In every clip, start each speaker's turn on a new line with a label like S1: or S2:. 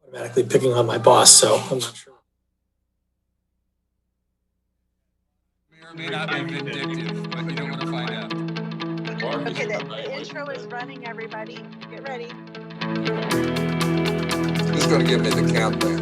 S1: automatically picking on my boss, so I'm not sure.
S2: May or may not be vindictive, but you don't want to find out.
S3: Okay, the intro is running, everybody. Get ready.
S4: Who's going to give me the countdown?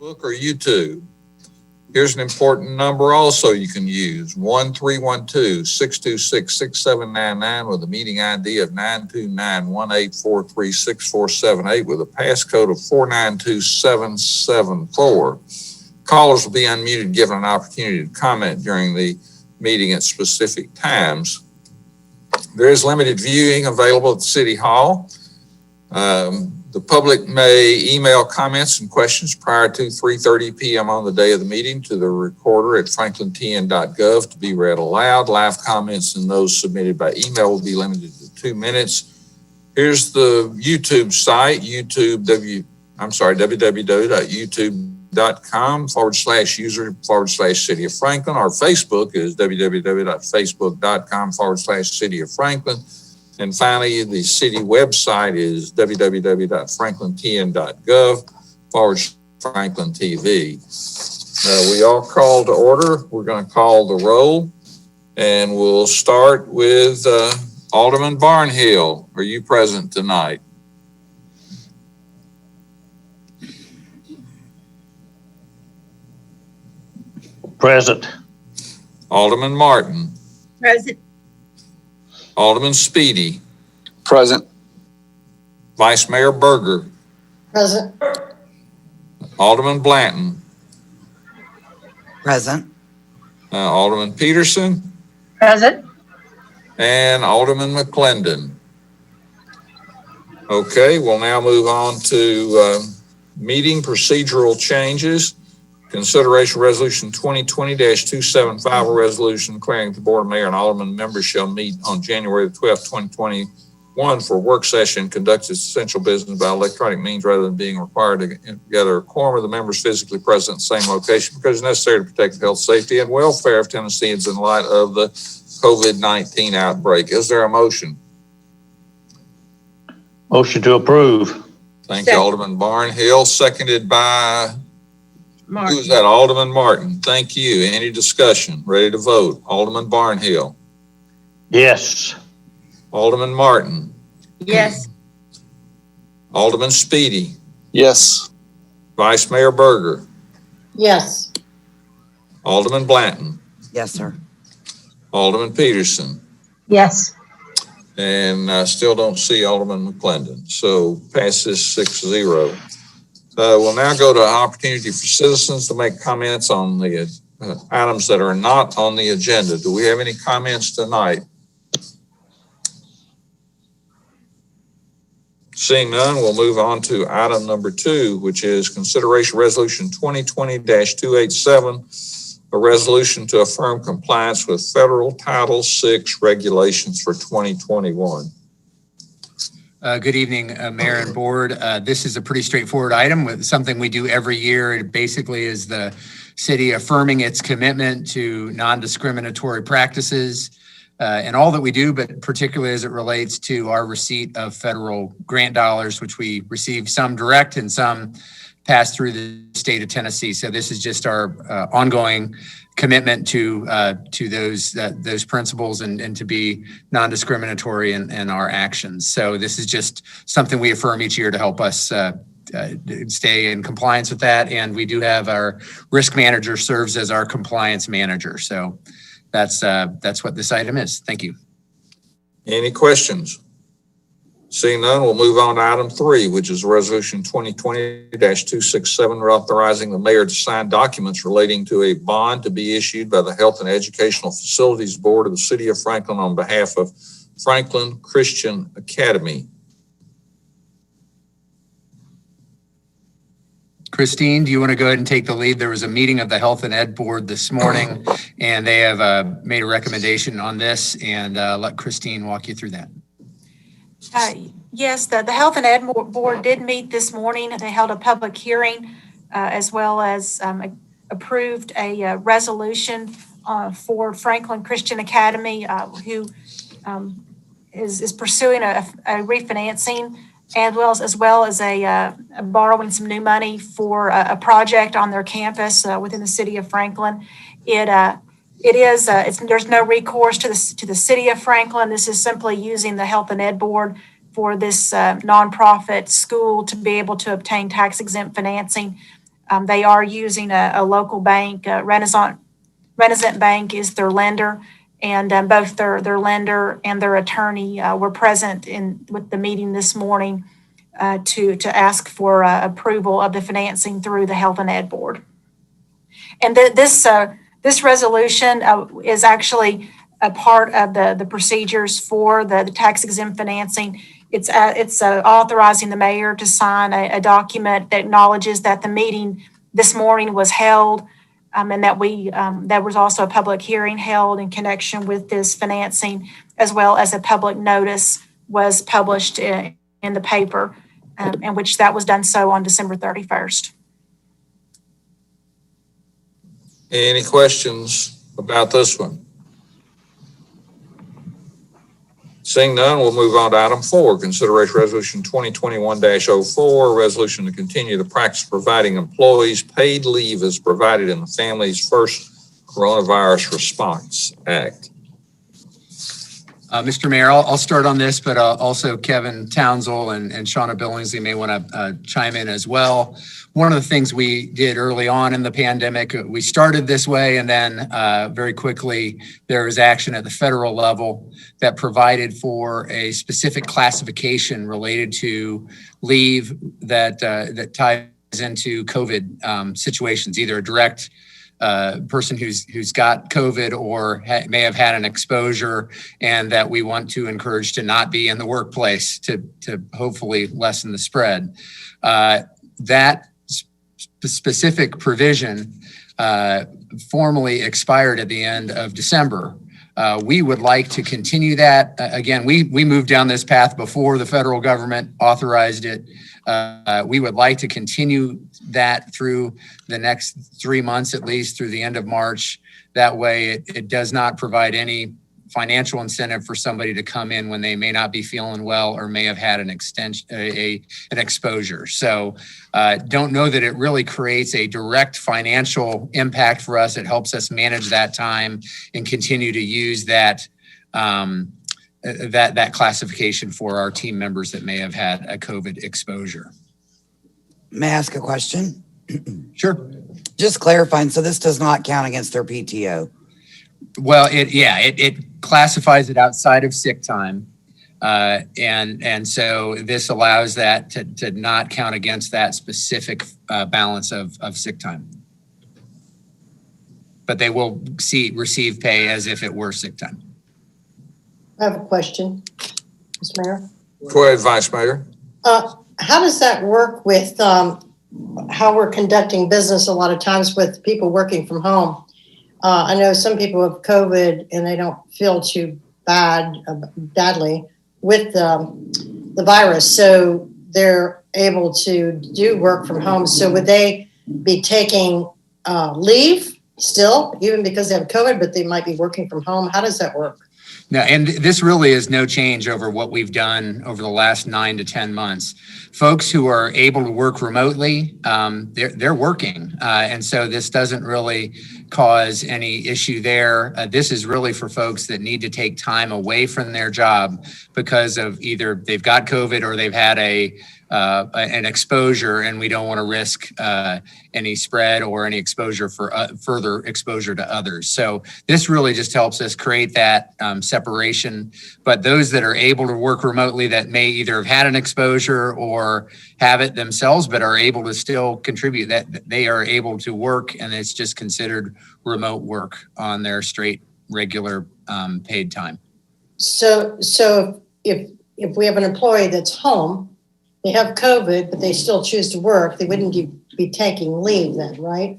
S4: Facebook or YouTube. Here's an important number also you can use, 1-312-626-6799 with a meeting ID of 929-1843-6478 with a passcode of 492774. Callers will be unmuted, given an opportunity to comment during the meeting at specific times. There is limited viewing available at City Hall. The public may email comments and questions prior to 3:30 p.m. on the day of the meeting to the recorder at franklintn.gov to be read aloud. Live comments and those submitted by email will be limited to 2 minutes. Here's the YouTube site, www.youtube.com/user/City of Franklin. Our Facebook is www.facebook.com/City of Franklin. And finally, the city website is www.franklintn.gov/Franklin TV. We all call to order. We're going to call the roll, and we'll start with Alderman Barnhill. Are you present tonight?
S5: Present.
S4: Alderman Martin.
S3: Present.
S4: Alderman Speedy.
S6: Present.
S4: Vice Mayor Berger.
S7: Present.
S4: Alderman Blanton.
S7: Present.
S4: Alderman Peterson.
S3: Present.
S4: And Alderman McClendon. Okay, we'll now move on to meeting procedural changes. Consideration Resolution 2020-275, a resolution declaring the Board of Mayor and Alderman members shall meet on January the 12th, 2021 for a work session, conduct its essential business by electronic means rather than being required to gather a quorum of the members physically present in the same location because it's necessary to protect the health, safety, and welfare of Tennesseans in light of the COVID-19 outbreak. Is there a motion?
S5: Motion to approve.
S4: Thank you, Alderman Barnhill, seconded by...
S3: Martin.
S4: Who's that? Alderman Martin. Thank you. Any discussion? Ready to vote? Alderman Barnhill.
S5: Yes.
S4: Alderman Martin.
S3: Yes.
S4: Alderman Speedy.
S6: Yes.
S4: Vice Mayor Berger.
S7: Yes.
S4: Alderman Blanton.
S7: Yes, sir.
S4: Alderman Peterson.
S3: Yes.
S4: And I still don't see Alderman McClendon. So passes 6-0. We'll now go to an opportunity for citizens to make comments on the items that are not on the agenda. Do we have any comments tonight? Seeing none, we'll move on to item number 2, which is consideration resolution 2020-287, a resolution to affirm compliance with federal Title VI regulations for 2021.
S2: Good evening, Mayor and Board. This is a pretty straightforward item with something we do every year. It basically is the city affirming its commitment to non-discriminatory practices in all that we do, but particularly as it relates to our receipt of federal grant dollars, which we receive some direct and some pass through the state of Tennessee. So this is just our ongoing commitment to those principles and to be non-discriminatory in our actions. So this is just something we affirm each year to help us stay in compliance with that. And we do have our risk manager serves as our compliance manager. So that's what this item is. Thank you.
S4: Any questions? Seeing none, we'll move on to item 3, which is Resolution 2020-267, authorizing the mayor to sign documents relating to a bond to be issued by the Health and Educational Facilities Board of the City of Franklin on behalf of Franklin Christian Academy.
S2: Christine, do you want to go ahead and take the lead? There was a meeting of the Health and Ed Board this morning, and they have made a recommendation on this, and let Christine walk you through that.
S8: Yes, the Health and Ed Board did meet this morning. They held a public hearing as well as approved a resolution for Franklin Christian Academy, who is pursuing a refinancing as well as a borrowing some new money for a project on their campus within the city of Franklin. There's no recourse to the city of Franklin. This is simply using the Health and Ed Board for this nonprofit school to be able to obtain tax exempt financing. They are using a local bank. Renaissance Bank is their lender, and both their lender and their attorney were present with the meeting this morning to ask for approval of the financing through the Health and Ed Board. And this resolution is actually a part of the procedures for the tax exempt financing. It's authorizing the mayor to sign a document that acknowledges that the meeting this morning was held, and that there was also a public hearing held in connection with this financing, as well as a public notice was published in the paper, and which that was done so on December 31st.
S4: Any questions about this one? Seeing none, we'll move on to item 4, consideration resolution 2021-04, a resolution to continue the practice of providing employees paid leave as provided in the Families First Coronavirus Response Act.
S2: Mr. Mayor, I'll start on this, but also Kevin Townsell and Shauna Billingsley may want to chime in as well. One of the things we did early on in the pandemic, we started this way, and then very quickly there was action at the federal level that provided for a specific classification related to leave that ties into COVID situations, either a direct person who's got COVID or may have had an exposure, and that we want to encourage to not be in the workplace to hopefully lessen the spread. That specific provision formally expired at the end of December. We would like to continue that. Again, we moved down this path before the federal government authorized it. We would like to continue that through the next 3 months, at least through the end of March. That way it does not provide any financial incentive for somebody to come in when they may not be feeling well or may have had an exposure. So don't know that it really creates a direct financial impact for us. It helps us manage that time and continue to use that that classification for our team members that may have had a COVID exposure.
S9: May I ask a question?
S2: Sure.
S9: Just clarifying, so this does not count against their PTO?
S2: Well, it classifies it outside of sick time. And so this allows that to not count against that specific balance of sick time. But they will receive pay as if it were sick time.
S7: I have a question, Mr. Mayor.
S4: Go ahead, Vice Mayor.
S7: How does that work with how we're conducting business a lot of times with people working from home? I know some people have COVID and they don't feel too badly with the virus, so they're able to do work from home. So would they be taking leave still, even because they have COVID, but they might be working from home? How does that work?
S2: No, and this really is no change over what we've done over the last 9 to 10 months. Folks who are able to work remotely, they're working. And so this doesn't really cause any issue there. This is really for folks that need to take time away from their job because of either they've got COVID or they've had an exposure, and we don't want to risk any spread or any exposure for further exposure to others. So this really just helps us create that separation. But those that are able to work remotely that may either have had an exposure or have it themselves, but are able to still contribute, that they are able to work, and it's just considered remote work on their straight regular paid time.
S7: So if we have an employee that's home, they have COVID, but they still choose to work, they wouldn't be taking leave then, right?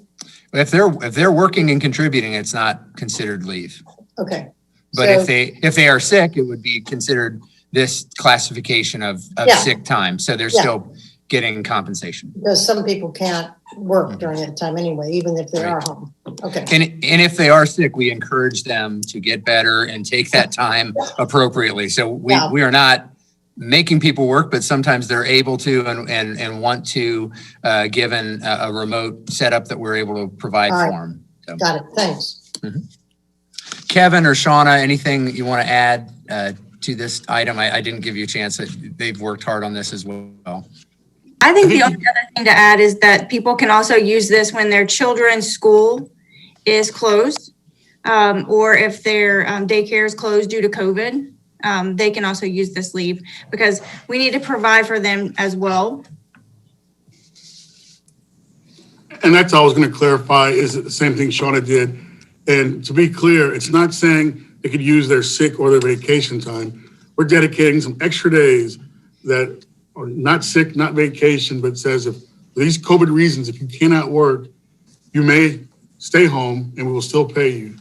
S2: If they're working and contributing, it's not considered leave.
S7: Okay.
S2: But
S7: So-
S2: if they are sick, it would be considered this classification of
S7: Yeah.
S2: sick time. So they're
S7: Yeah.
S2: still getting compensation.
S7: Because some people can't work during that time anyway, even if they
S2: Right.
S7: are home. Okay.
S2: And if they are sick, we encourage them to get better and take that time appropriately. So
S7: Yeah.
S2: we are not making people work, but sometimes they're able to and want to, given a remote setup that we're able to provide
S7: All right.
S2: for them. So,
S7: Got it. Thanks.
S2: Kevin or Shauna, anything you want to add to this item? I didn't give you a chance. They've worked hard on this as well.
S10: I think the only other thing to add is that people can also use this when their children's school is closed, or if their daycare is closed due to COVID. They can also use this leave because we need to provide for them as well.
S11: And that's all I was going to clarify is the same thing Shauna did. And to be clear, it's not saying they could use their sick or their vacation time. We're dedicating some extra days that are not sick, not vacation, but says if for these COVID reasons, if you cannot work, you may stay home and we will still pay you.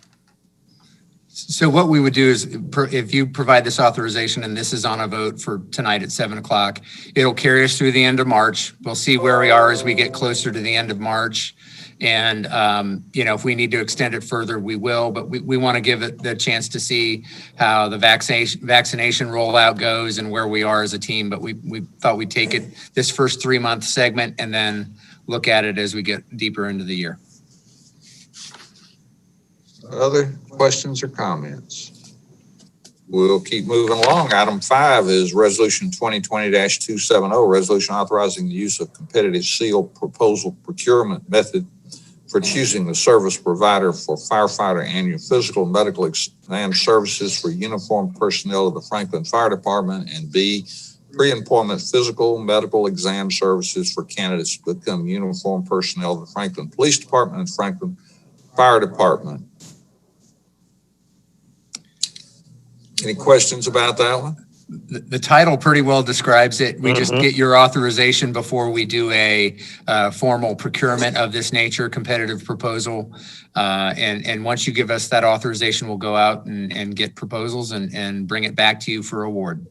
S2: So what we would do is if you provide this authorization and this is on a vote for tonight at 7:00, it'll carry us through the end of March. We'll see where we are as we get closer to the end of March. And, if we need to extend it further, we will, but we want to give it the chance to see how the vaccination rollout goes and where we are as a team. But we thought we'd take it this first 3-month segment and then look at it as we get deeper into the year.
S4: Other questions or comments? We'll keep moving along. Item 5 is Resolution 2020-270, resolution authorizing the use of competitive sealed proposal procurement method for choosing the service provider for firefighter annual physical and medical exam services for uniformed personnel of the Franklin Fire Department, and B, pre-employment physical medical exam services for candidates to become uniformed personnel of the Franklin Police Department and Franklin Fire Department. Any questions about that one?
S2: The title pretty well describes it. We just get your authorization before we do a formal procurement of this nature, competitive proposal. And once you give us that authorization, we'll go out and get proposals and bring it back to you for award.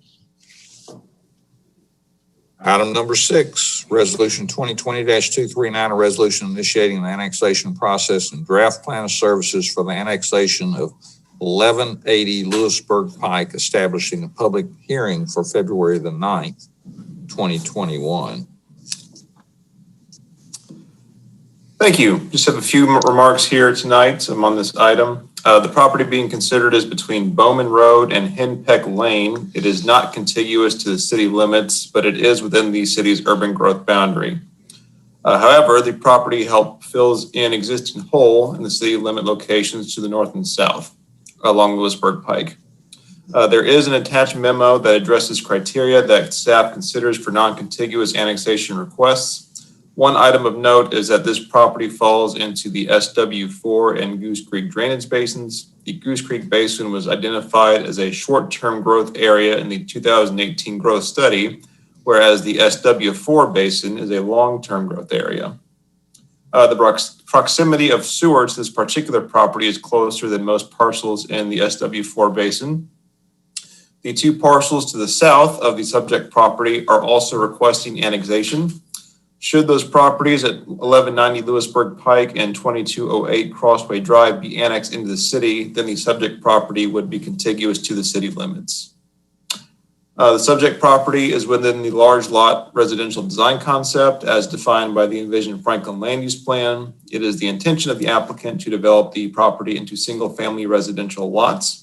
S4: Item number 6, Resolution 2020-239, a resolution initiating the annexation process and draft plan of services for the annexation of 1180 Lewisburg Pike, establishing a public hearing for February the 9th, 2021.
S12: Thank you. Just have a few remarks here tonight on this item. The property being considered is between Bowman Road and Henpeck Lane. It is not contiguous to the city limits, but it is within the city's urban growth boundary. However, the property fills in existing hole in the city limit locations to the north and south along Lewisburg Pike. There is an attached memo that addresses criteria that staff considers for non-contiguous annexation requests. One item of note is that this property falls into the SW4 and Goose Creek drainage basins. The Goose Creek Basin was identified as a short-term growth area in the 2018 growth study, whereas the SW4 basin is a long-term growth area. The proximity of sewer to this particular property is closer than most parcels in the SW4 basin. The two parcels to the south of the subject property are also requesting annexation. Should those properties at 1190 Lewisburg Pike and 2208 Crossway Drive be annexed into the city, then the subject property would be contiguous to the city limits. The subject property is within the large lot residential design concept as defined by the Envision Franklin Land Use Plan. It is the intention of the applicant to develop the property into single-family residential lots.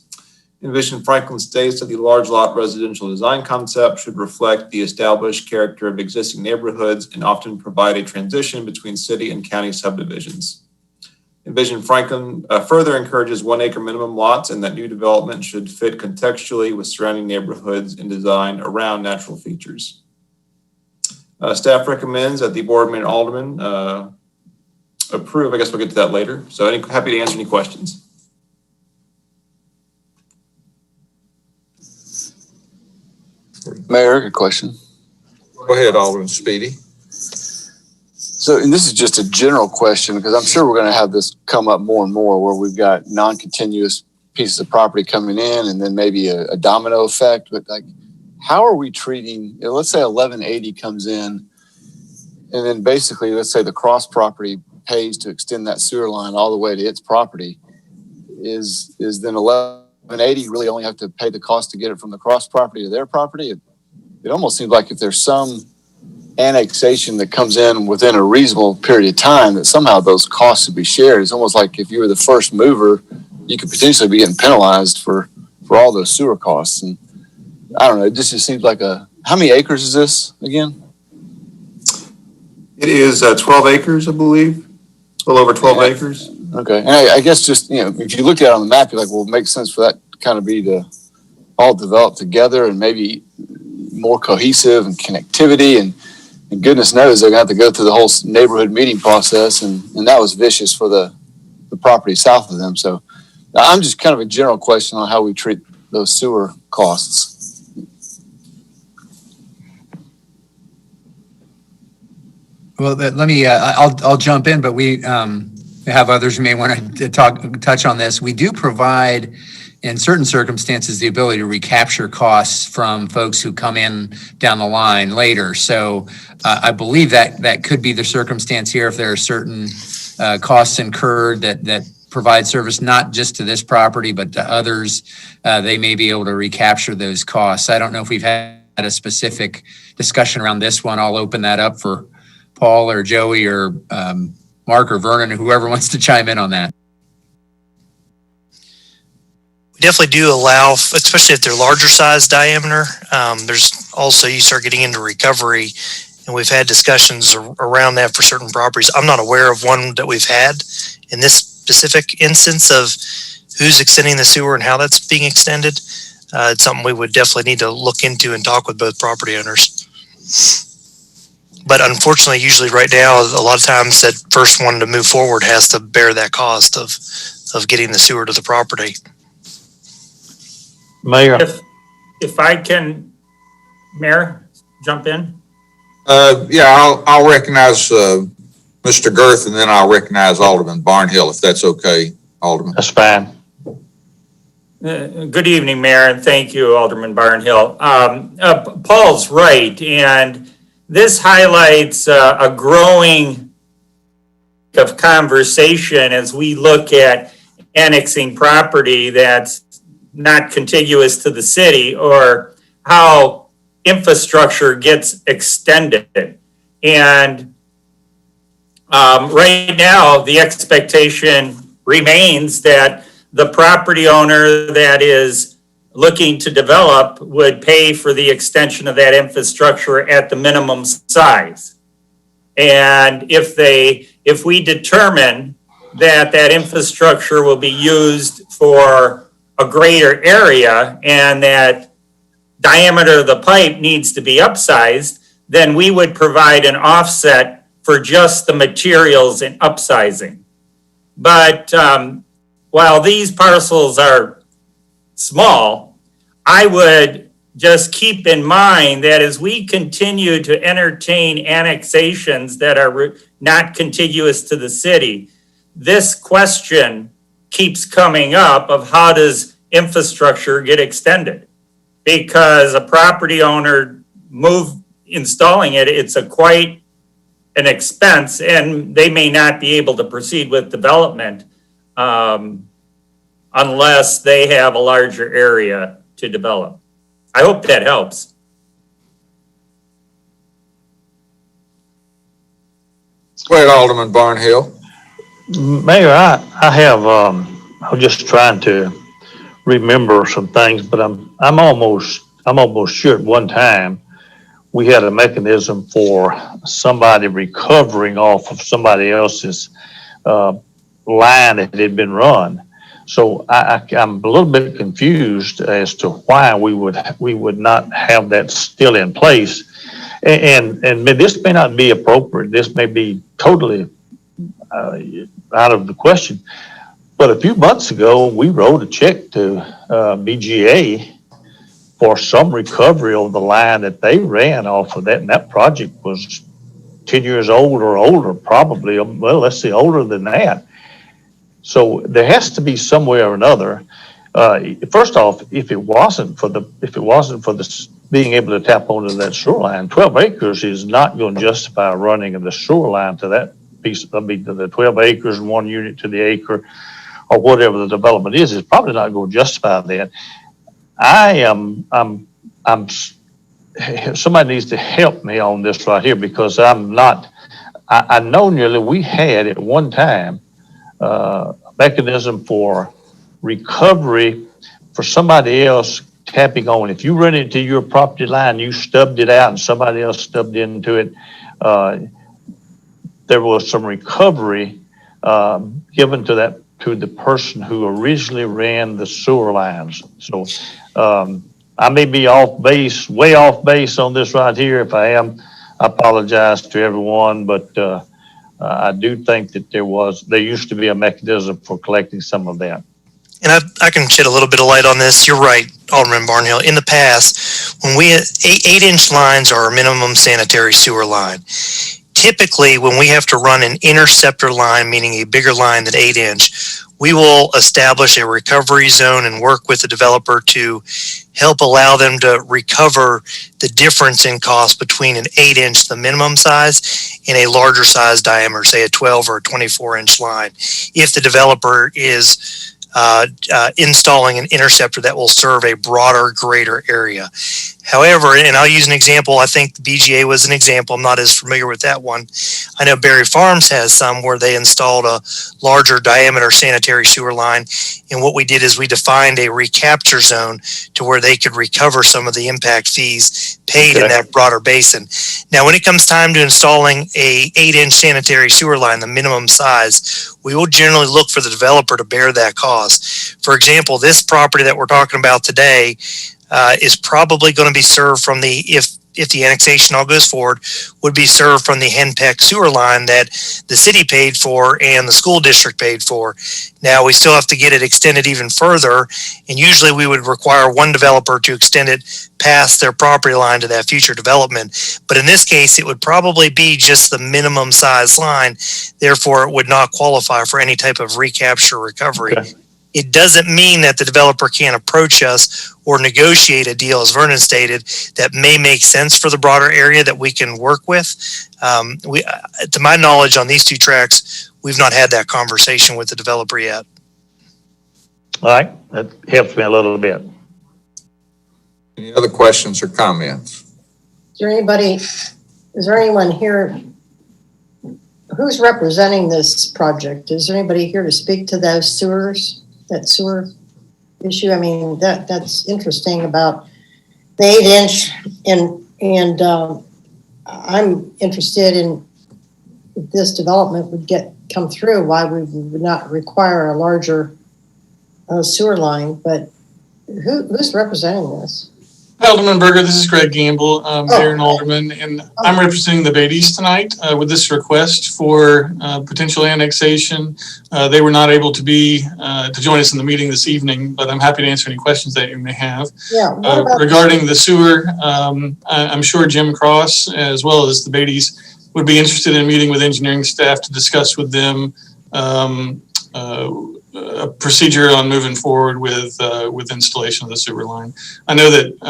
S12: Envision Franklin states that the large lot residential design concept should reflect the established character of existing neighborhoods and often provide a transition between city and county subdivisions. Envision Franklin further encourages 1 acre minimum lots and that new development should fit contextually with surrounding neighborhoods and design around natural features. Staff recommends that the board, mayor, and aldermen approve. I guess we'll get to that later. So happy to answer any questions.
S6: Mayor, good question.
S4: Go ahead, Alderman Speedy.
S6: So, and this is just a general question because I'm sure we're going to have this come up more and more where we've got non-continuous pieces of property coming in and then maybe a domino effect. But like, how are we treating, let's say 1180 comes in and then basically, let's say the cross property pays to extend that sewer line all the way to its property. Is then 1180 really only have to pay the cost to get it from the cross property to their property? It almost seems like if there's some annexation that comes in within a reasonable period of time, that somehow those costs should be shared. It's almost like if you were the first mover, you could potentially be getting penalized for all those sewer costs. And I don't know, it just seems like how many acres is this again?
S12: It is 12 acres, I believe. A little over 12 acres.
S6: Okay. And I guess just, if you look at it on the map, you're like, well, it makes sense for that kind of be to all develop together and maybe more cohesive and connectivity. And goodness knows they're going to have to go through the whole neighborhood meeting process. And that was vicious for the property south of them. So I'm just kind of a general question on how we treat those sewer costs.
S2: Well, let me, I'll jump in, but we have others who may want to touch on this. We do provide, in certain circumstances, the ability to recapture costs from folks who come in down the line later. So I believe that could be the circumstance here if there are certain costs incurred that provide service not just to this property, but to others. They may be able to recapture those costs. I don't know if we've had a specific discussion around this one. I'll open that up for Paul or Joey or Mark or Vernon, or whoever wants to chime in on that.
S13: We definitely do allow, especially if they're larger size diameter. There's also, you start getting into recovery, and we've had discussions around that for certain properties. I'm not aware of one that we've had in this specific instance of who's extending the sewer and how that's being extended. It's something we would definitely need to look into and talk with both property owners. But unfortunately, usually right now, a lot of times that first one to move forward has to bear that cost of getting the sewer to the property.
S5: Mayor.
S14: If I can, Mayor, jump in?
S4: Yeah, I'll recognize Mr. Girth, and then I'll recognize Alderman Barnhill, if that's okay, Alderman.
S5: That's fine.
S14: Good evening, Mayor, and thank you, Alderman Barnhill. Paul's right, and this highlights a growing of conversation as we look at annexing property that's not contiguous to the city, or how infrastructure gets extended. And right now, the expectation remains that the property owner that is looking to develop would pay for the extension of that infrastructure at the minimum size. And if we determine that infrastructure will be used for a greater area and that diameter of the pipe needs to be upsized, then we would provide an offset for just the materials and upsizing. But while these parcels are small, I would just keep in mind that as we continue to entertain annexations that are not contiguous to the city, this question keeps coming up of how does infrastructure get extended? Because a property owner installing it, it's a quite an expense, and they may not be able to proceed with development unless they have a larger area to develop. I hope that helps.
S4: Go ahead, Alderman Barnhill.
S5: Mayor, I have, I'm just trying to remember some things, but I'm almost sure at one time we had a mechanism for somebody recovering off of somebody else's line that had been run. So I'm a little bit confused as to why we would not have that still in place. And this may not be appropriate. This may be totally out of the question. But a few months ago, we wrote a check to BGA for some recovery of the line that they ran off of that. And that project was 10 years old or older, probably. Well, let's see, older than that. So there has to be some way or another. First off, if it wasn't for the being able to tap onto that sewer line, 12 acres is not going to justify running of the sewer line to that piece. I mean, to the 12 acres and 1 unit to the acre, or whatever the development is probably not going to justify that. Somebody needs to help me on this right here, because I know nearly we had at one time a mechanism for recovery for somebody else tapping on. If you run into your property line, you stubbed it out and somebody else stubbed into it, there was some recovery given to the person who originally ran the sewer lines. So I may be way off base on this right here. If I am, I apologize to everyone, but I do think that there used to be a mechanism for collecting some of that.
S13: And I can shed a little bit of light on this. You're right, Alderman Barnhill. In the past, when we had 8-inch lines are our minimum sanitary sewer line. Typically, when we have to run an interceptor line, meaning a bigger line than 8-inch, we will establish a recovery zone and work with the developer to help allow them to recover the difference in cost between an 8-inch, the minimum size, and a larger size diameter, say a 12 or a 24-inch line, if the developer is installing an interceptor that will serve a broader, greater area. However, and I'll use an example, I think the BGA was an example. I'm not as familiar with that one. I know Berry Farms has some where they installed a larger diameter sanitary sewer line. And what we did is we defined a recapture zone to where they could recover some of the impact fees paid in that broader basin. Now, when it comes time to installing a 8-inch sanitary sewer line, the minimum size, we will generally look for the developer to bear that cost. For example, this property that we're talking about today is probably going to be served from if the annexation all goes forward, would be served from the Henpeck sewer line that the city paid for and the school district paid for. Now, we still have to get it extended even further, and usually we would require one developer to extend it past their property line to that future development. But in this case, it would probably be just the minimum size line. Therefore, it would not qualify for any type of recapture recovery. Okay. It doesn't mean that the developer can't approach us or negotiate a deal, as Vernon stated, that may make sense for the broader area that we can work with. To my knowledge, on these two tracks, we've not had that conversation with the developer yet.
S5: All right, that helps me a little bit.
S4: Any other questions or comments?
S7: Is there anyone here who's representing this project? Is there anybody here to speak to that sewer issue? I mean, that's interesting about the 8-inch, and I'm interested in if this development would come through, why we would not require a larger sewer line. But who's representing this?
S15: Alderman Berger, this is Greg Gamble, Mayor and Alderman, and I'm representing the Beatties tonight with this request for potential annexation. They were not able to join us in the meeting this evening, but I'm happy to answer any questions that you may have.
S7: Yeah.
S15: Regarding the sewer, I'm sure Jim Cross, as well as the Beatties, would be interested in meeting with engineering staff to discuss with them a procedure on moving forward with installation of the sewer line. I know that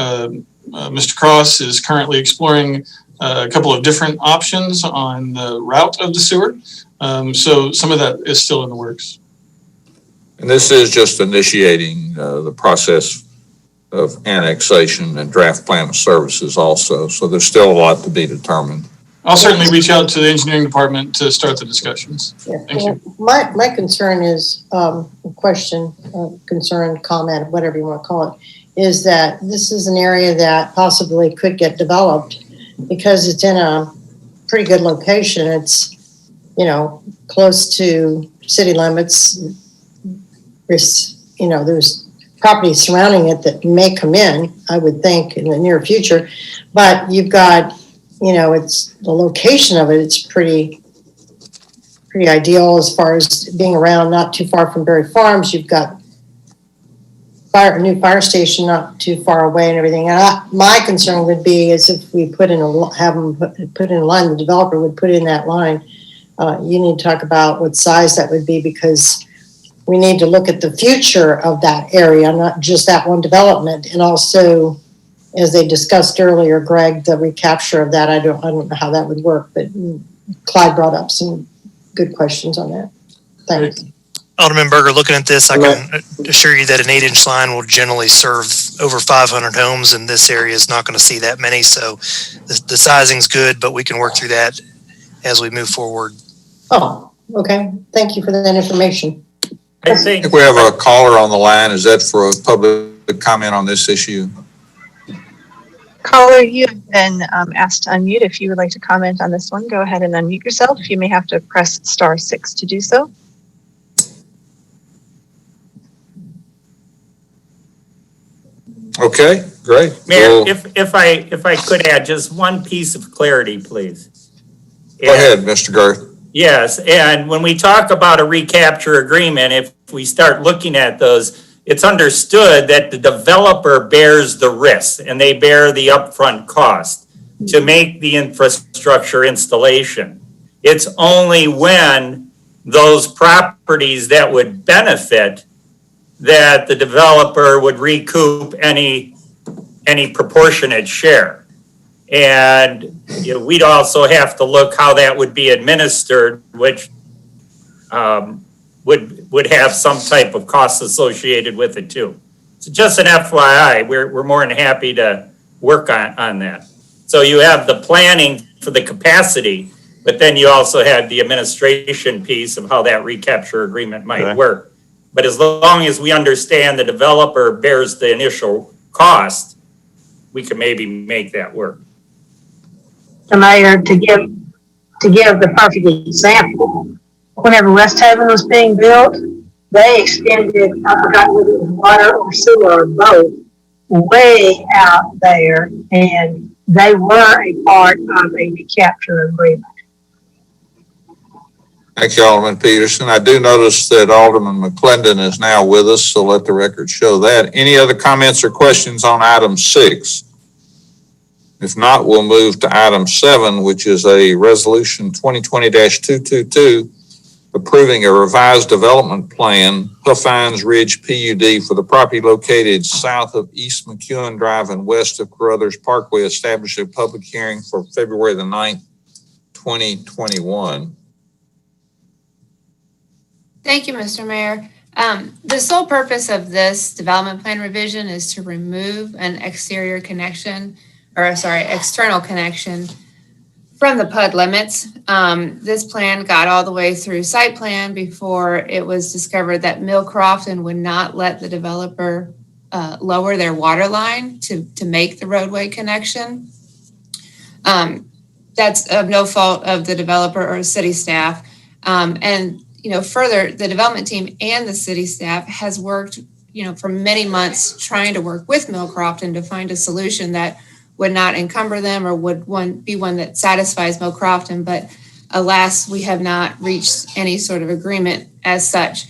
S15: Mr. Cross is currently exploring a couple of different options on the route of the sewer. So some of that is still in the works.
S4: And this is just initiating the process of annexation and draft plan of services also. So there's still a lot to be determined.
S15: I'll certainly reach out to the engineering department to start the discussions.
S7: Yeah.
S15: Thank you.
S7: My concern is, question, concern, comment, whatever you want to call it, is that this is an area that possibly could get developed because it's in a pretty good location. It's, close to city limits. There's property surrounding it that may come in, I would think, in the near future. But you've got, it's the location of it. It's pretty ideal as far as being around, not too far from Berry Farms. You've got a new fire station not too far away and everything. And my concern would be is if we put in a line, the developer would put in that line. You need to talk about what size that would be, because we need to look at the future of that area, not just that one development. And also, as they discussed earlier, Greg, the recapture of that, I don't know how that would work, but Clyde brought up some good questions on that. Thanks.
S13: Alderman Berger, looking at this, I can assure you that an 8-inch line will generally serve over 500 homes, and this area is not going to see that many. So the sizing's good, but we can work through that as we move forward.
S7: Oh, okay. Thank you for that information.
S4: I think we have a caller on the line. Is that for a public comment on this issue?
S3: Caller, you have been asked to unmute. If you would like to comment on this one, go ahead and unmute yourself. You may have to press *6 to do so.
S4: Okay, great.
S14: Mayor, if I could add just one piece of clarity, please.
S4: Go ahead, Mr. Garth.
S14: Yes, and when we talk about a recapture agreement, if we start looking at those, it's understood that the developer bears the risk and they bear the upfront cost to make the infrastructure installation. It's only when those properties that would benefit that the developer would recoup any proportionate share. And we'd also have to look how that would be administered, which would have some type of costs associated with it too. So just an FYI, we're more than happy to work on that. So you have the planning for the capacity, but then you also have the administration piece of how that recapture agreement might work. But as long as we understand the developer bears the initial cost, we can maybe make that work.
S16: The mayor, to give the perfect example, whenever West Haven was being built, they extended, I forgot whether it was water or sewer or both, way out there, and they were a part of a recapture agreement.
S4: Thank you, Alderman Peterson. I do notice that Alderman McClendon is now with us, so let the record show that. Any other comments or questions on item 6? If not, we'll move to item 7, which is a resolution 2020-222, approving a revised development plan, Huffines Ridge PUD, for the property located south of East McEwen Drive and west of Carruthers Parkway, established a public hearing for February the 9th, 2021.
S17: Thank you, Mr. Mayor. The sole purpose of this development plan revision is to remove an external connection from the PUD limits. This plan got all the way through site plan before it was discovered that Mill Crofton would not let the developer lower their water line to make the roadway connection. That's of no fault of the developer or city staff. And further, the development team and the city staff has worked, for many months trying to work with Mill Crofton to find a solution that would not encumber them or would be one that satisfies Mill Crofton. But alas, we have not reached any sort of agreement as such.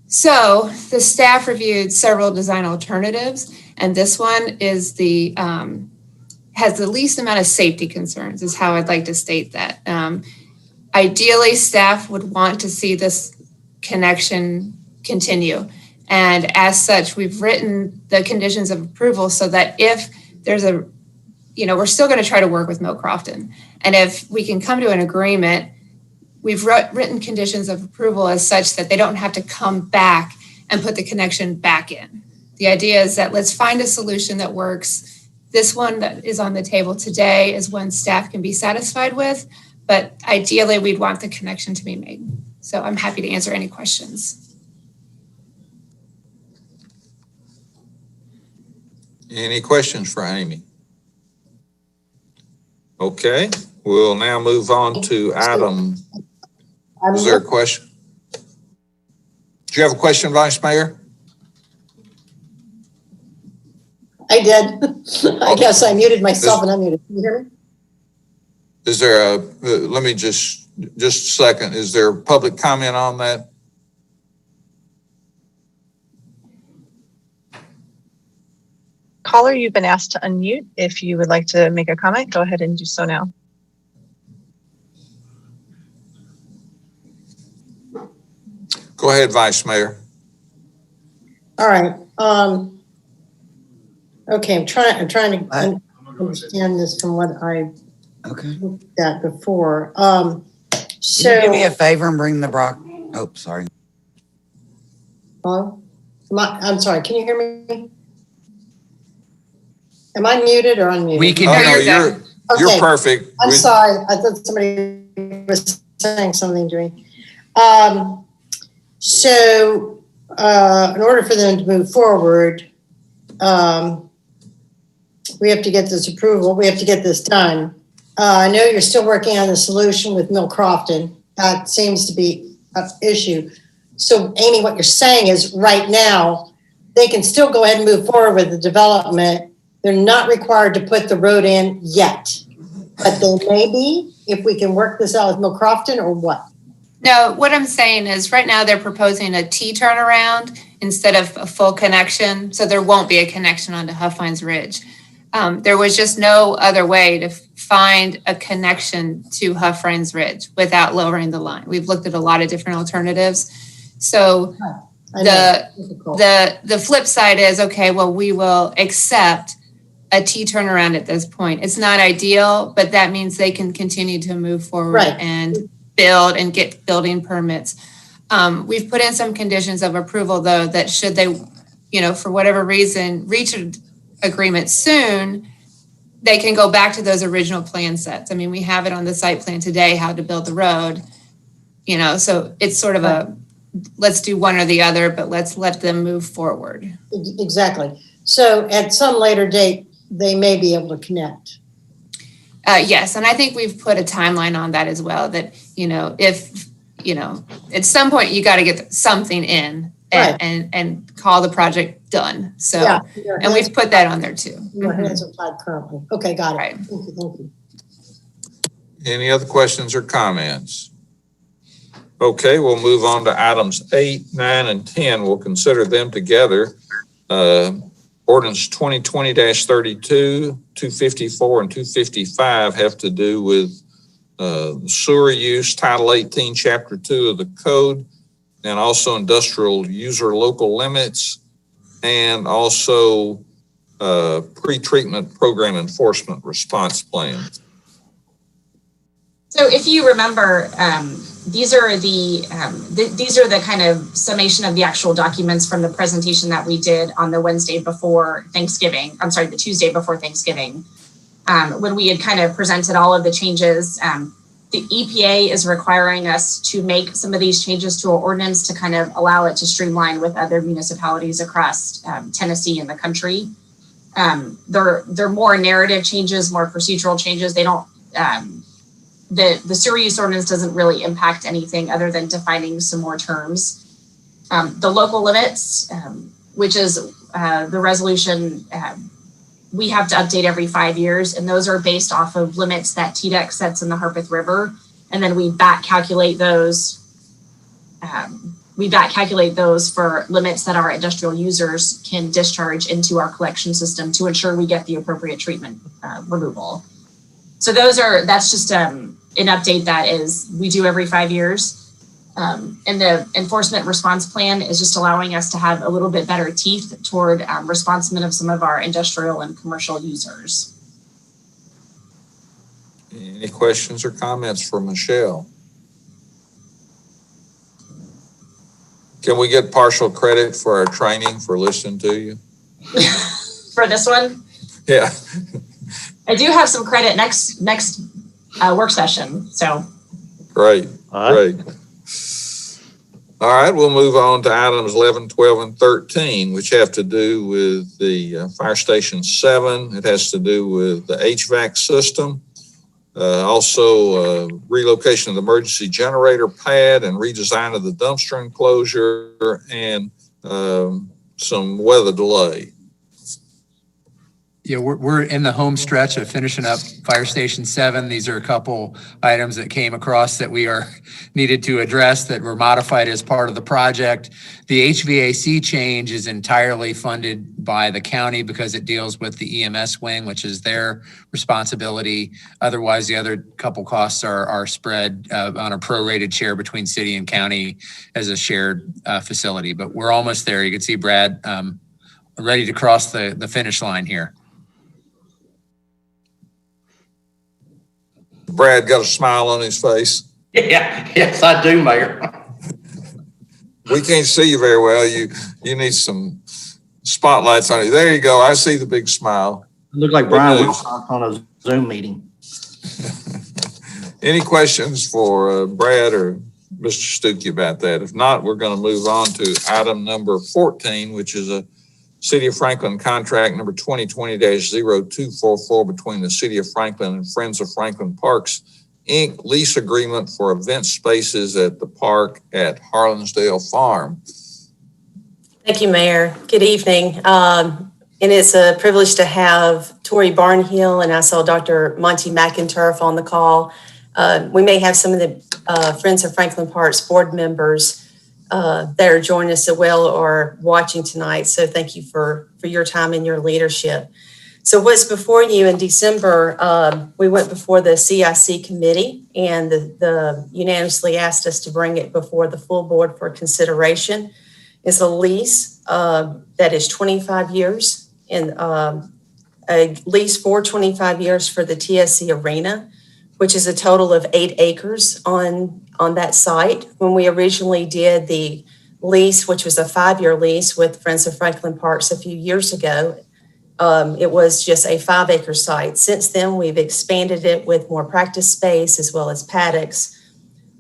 S17: So the staff reviewed several design alternatives, and this one is has the least amount of safety concerns, is how I'd like to state that. Ideally, staff would want to see this connection continue. And as such, we've written the conditions of approval so that if there's a we're still going to try to work with Mill Crofton. And if we can come to an agreement, we've written conditions of approval as such that they don't have to come back and put the connection back in. The idea is that let's find a solution that works. This one that is on the table today is one staff can be satisfied with, but ideally we'd want the connection to be made. So I'm happy to answer any questions.
S4: Any questions for Amy? Okay, we'll now move on to Adam. Is there a question? Do you have a question, Vice Mayor?
S7: I did. I guess I muted myself and unmuted. Can you hear me?
S4: Is there a, let me just a second. Is there public comment on that?
S3: Caller, you've been asked to unmute. If you would like to make a comment, go ahead and do so now.
S4: Go ahead, Vice Mayor.
S7: All right. Okay, I'm trying to understand this from what I looked at before. So
S9: Can you do me a favor and bring the Brock? Oh, sorry.
S7: Hello? I'm sorry. Can you hear me? Am I muted or unmuted?
S2: We can
S4: hear you. You're perfect.
S7: I'm sorry. I thought somebody was saying something to me. So in order for them to move forward, we have to get this approval. We have to get this done. I know you're still working on the solution with Mill Crofton. That seems to be an issue. So Amy, what you're saying is right now, they can still go ahead and move forward with the development. They're not required to put the road in yet, but they may be if we can work this out with Mill Crofton or what?
S17: No, what I'm saying is right now they're proposing a T turnaround instead of a full connection. So there won't be a connection onto Huffines Ridge. There was just no other way to find a connection to Huffines Ridge without lowering the line. We've looked at a lot of different alternatives. So the flip side is, okay, well, we will accept a T turnaround at this point. It's not ideal, but that means they can continue to move forward and build and get building permits. We've put in some conditions of approval though, that should they, for whatever reason, reach an agreement soon, they can go back to those original plan sets. I mean, we have it on the site plan today, how to build the road, so it's sort of let's do one or the other, but let's let them move forward.
S7: Exactly. So at some later date, they may be able to connect.
S17: Yes, and I think we've put a timeline on that as well, that, if, at some point you got to get something in and call the project done. So, and we've put that on there too.
S7: Your hands are tied currently. Okay, got it. Right. Thank you.
S4: Any other questions or comments? Okay, we'll move on to items 8, 9, and 10. We'll consider them together. Ordinance 2020-32, 254, and 255 have to do with sewer use, Title 18, Chapter 2 of the Code, and also industrial user local limits, and also pre-treatment program enforcement response plans.
S18: So if you remember, these are the kind of summation of the actual documents from the presentation that we did on the Wednesday before Thanksgiving. I'm sorry, the Tuesday before Thanksgiving, when we had kind of presented all of the changes. The EPA is requiring us to make some of these changes to our ordinance to kind of allow it to streamline with other municipalities across Tennessee and the country. They're more narrative changes, more procedural changes. They don't. The sewer use ordinance doesn't really impact anything other than defining some more terms. The local limits, which is the resolution, we have to update every 5 years, and those are based off of limits that TDEC sets in the Harpeth River, and then we back calculate those. We back calculate those for limits that our industrial users can discharge into our collection system to ensure we get the appropriate treatment removal. So that's just an update that is we do every 5 years. And the enforcement response plan is just allowing us to have a little bit better teeth toward responsiveness of some of our industrial and commercial users.
S4: Any questions or comments for Michelle? Can we get partial credit for our training for listening to you?
S18: For this one,
S4: Yeah.
S18: I do have some credit next work session. So
S4: Great.
S5: All right.
S4: Great. All right, we'll move on to items 11, 12, and 13, which have to do with the Fire Station 7. It has to do with the HVAC system. Also, relocation of the emergency generator pad and redesign of the dumpster enclosure and some weather delay.
S2: Yeah, we're in the home stretch of finishing up Fire Station 7. These are a couple items that came across that we are needed to address that were modified as part of the project. The HVAC change is entirely funded by the county because it deals with the EMS wing, which is their responsibility. Otherwise, the other couple costs are spread on a prorated share between city and county as a shared facility. But we're almost there. You can see Brad ready to cross the finish line here.
S4: Brad got a smile on his face.
S19: Yeah, yes, I do, Mayor.
S4: We can't see you very well. You need some spotlights on you. There you go. I see the big smile.
S19: Look like Brian Wilcox on a Zoom meeting.
S4: Any questions for Brad or Mr. Stuckey about that? If not, we're going to move on to item number 14, which is a City of Franklin contract number 2020-0244 between the City of Franklin and Friends of Franklin Parks, Inc. lease agreement for event spaces at the park at Harlansdale Farm.
S20: Thank you, Mayor. Good evening. And it's a privilege to have Tori Barnhill and I saw Dr. Monty McInturf on the call. We may have some of the Friends of Franklin Parks board members that are joining us as well or watching tonight. So thank you for your time and your leadership. So what's before you in December, we went before the CIC committee and the unanimously asked us to bring it before the full board for consideration. It's a lease that is 25 years and a lease for 25 years for the TSC Arena, which is a total of 8 acres on that site. When we originally did the lease, which was a 5-year lease with Friends of Franklin Parks a few years ago, it was just a 5-acre site. Since then, we've expanded it with more practice space as well as paddocks.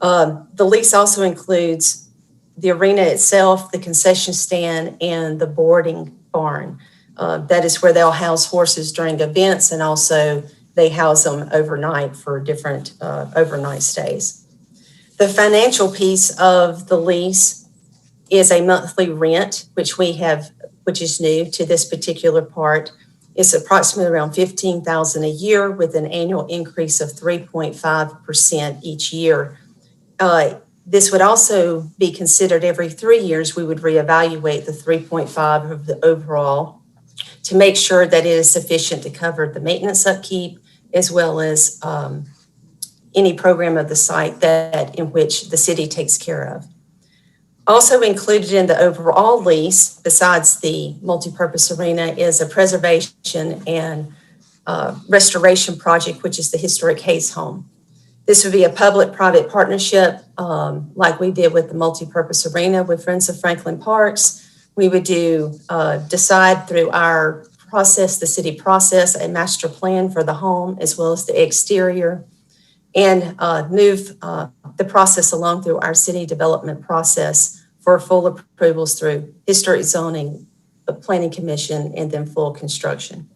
S20: The lease also includes the arena itself, the concession stand, and the boarding barn. That is where they'll house horses during events, and also they house them overnight for different overnight stays. The financial piece of the lease is a monthly rent, which is new to this particular part. It's approximately around $15,000 a year with an annual increase of 3.5% each year. This would also be considered every 3 years. We would reevaluate the 3.5 of the overall to make sure that it is sufficient to cover the maintenance upkeep as well as any program of the site in which the city takes care of. Also included in the overall lease, besides the multipurpose arena, is a preservation and restoration project, which is the historic Hayes Home. This would be a public-private partnership like we did with the multipurpose arena with Friends of Franklin Parks. We would decide through our process, the city process, a master plan for the home as well as the exterior, and move the process along through our city development process for full approvals through historic zoning, the planning commission, and then full construction.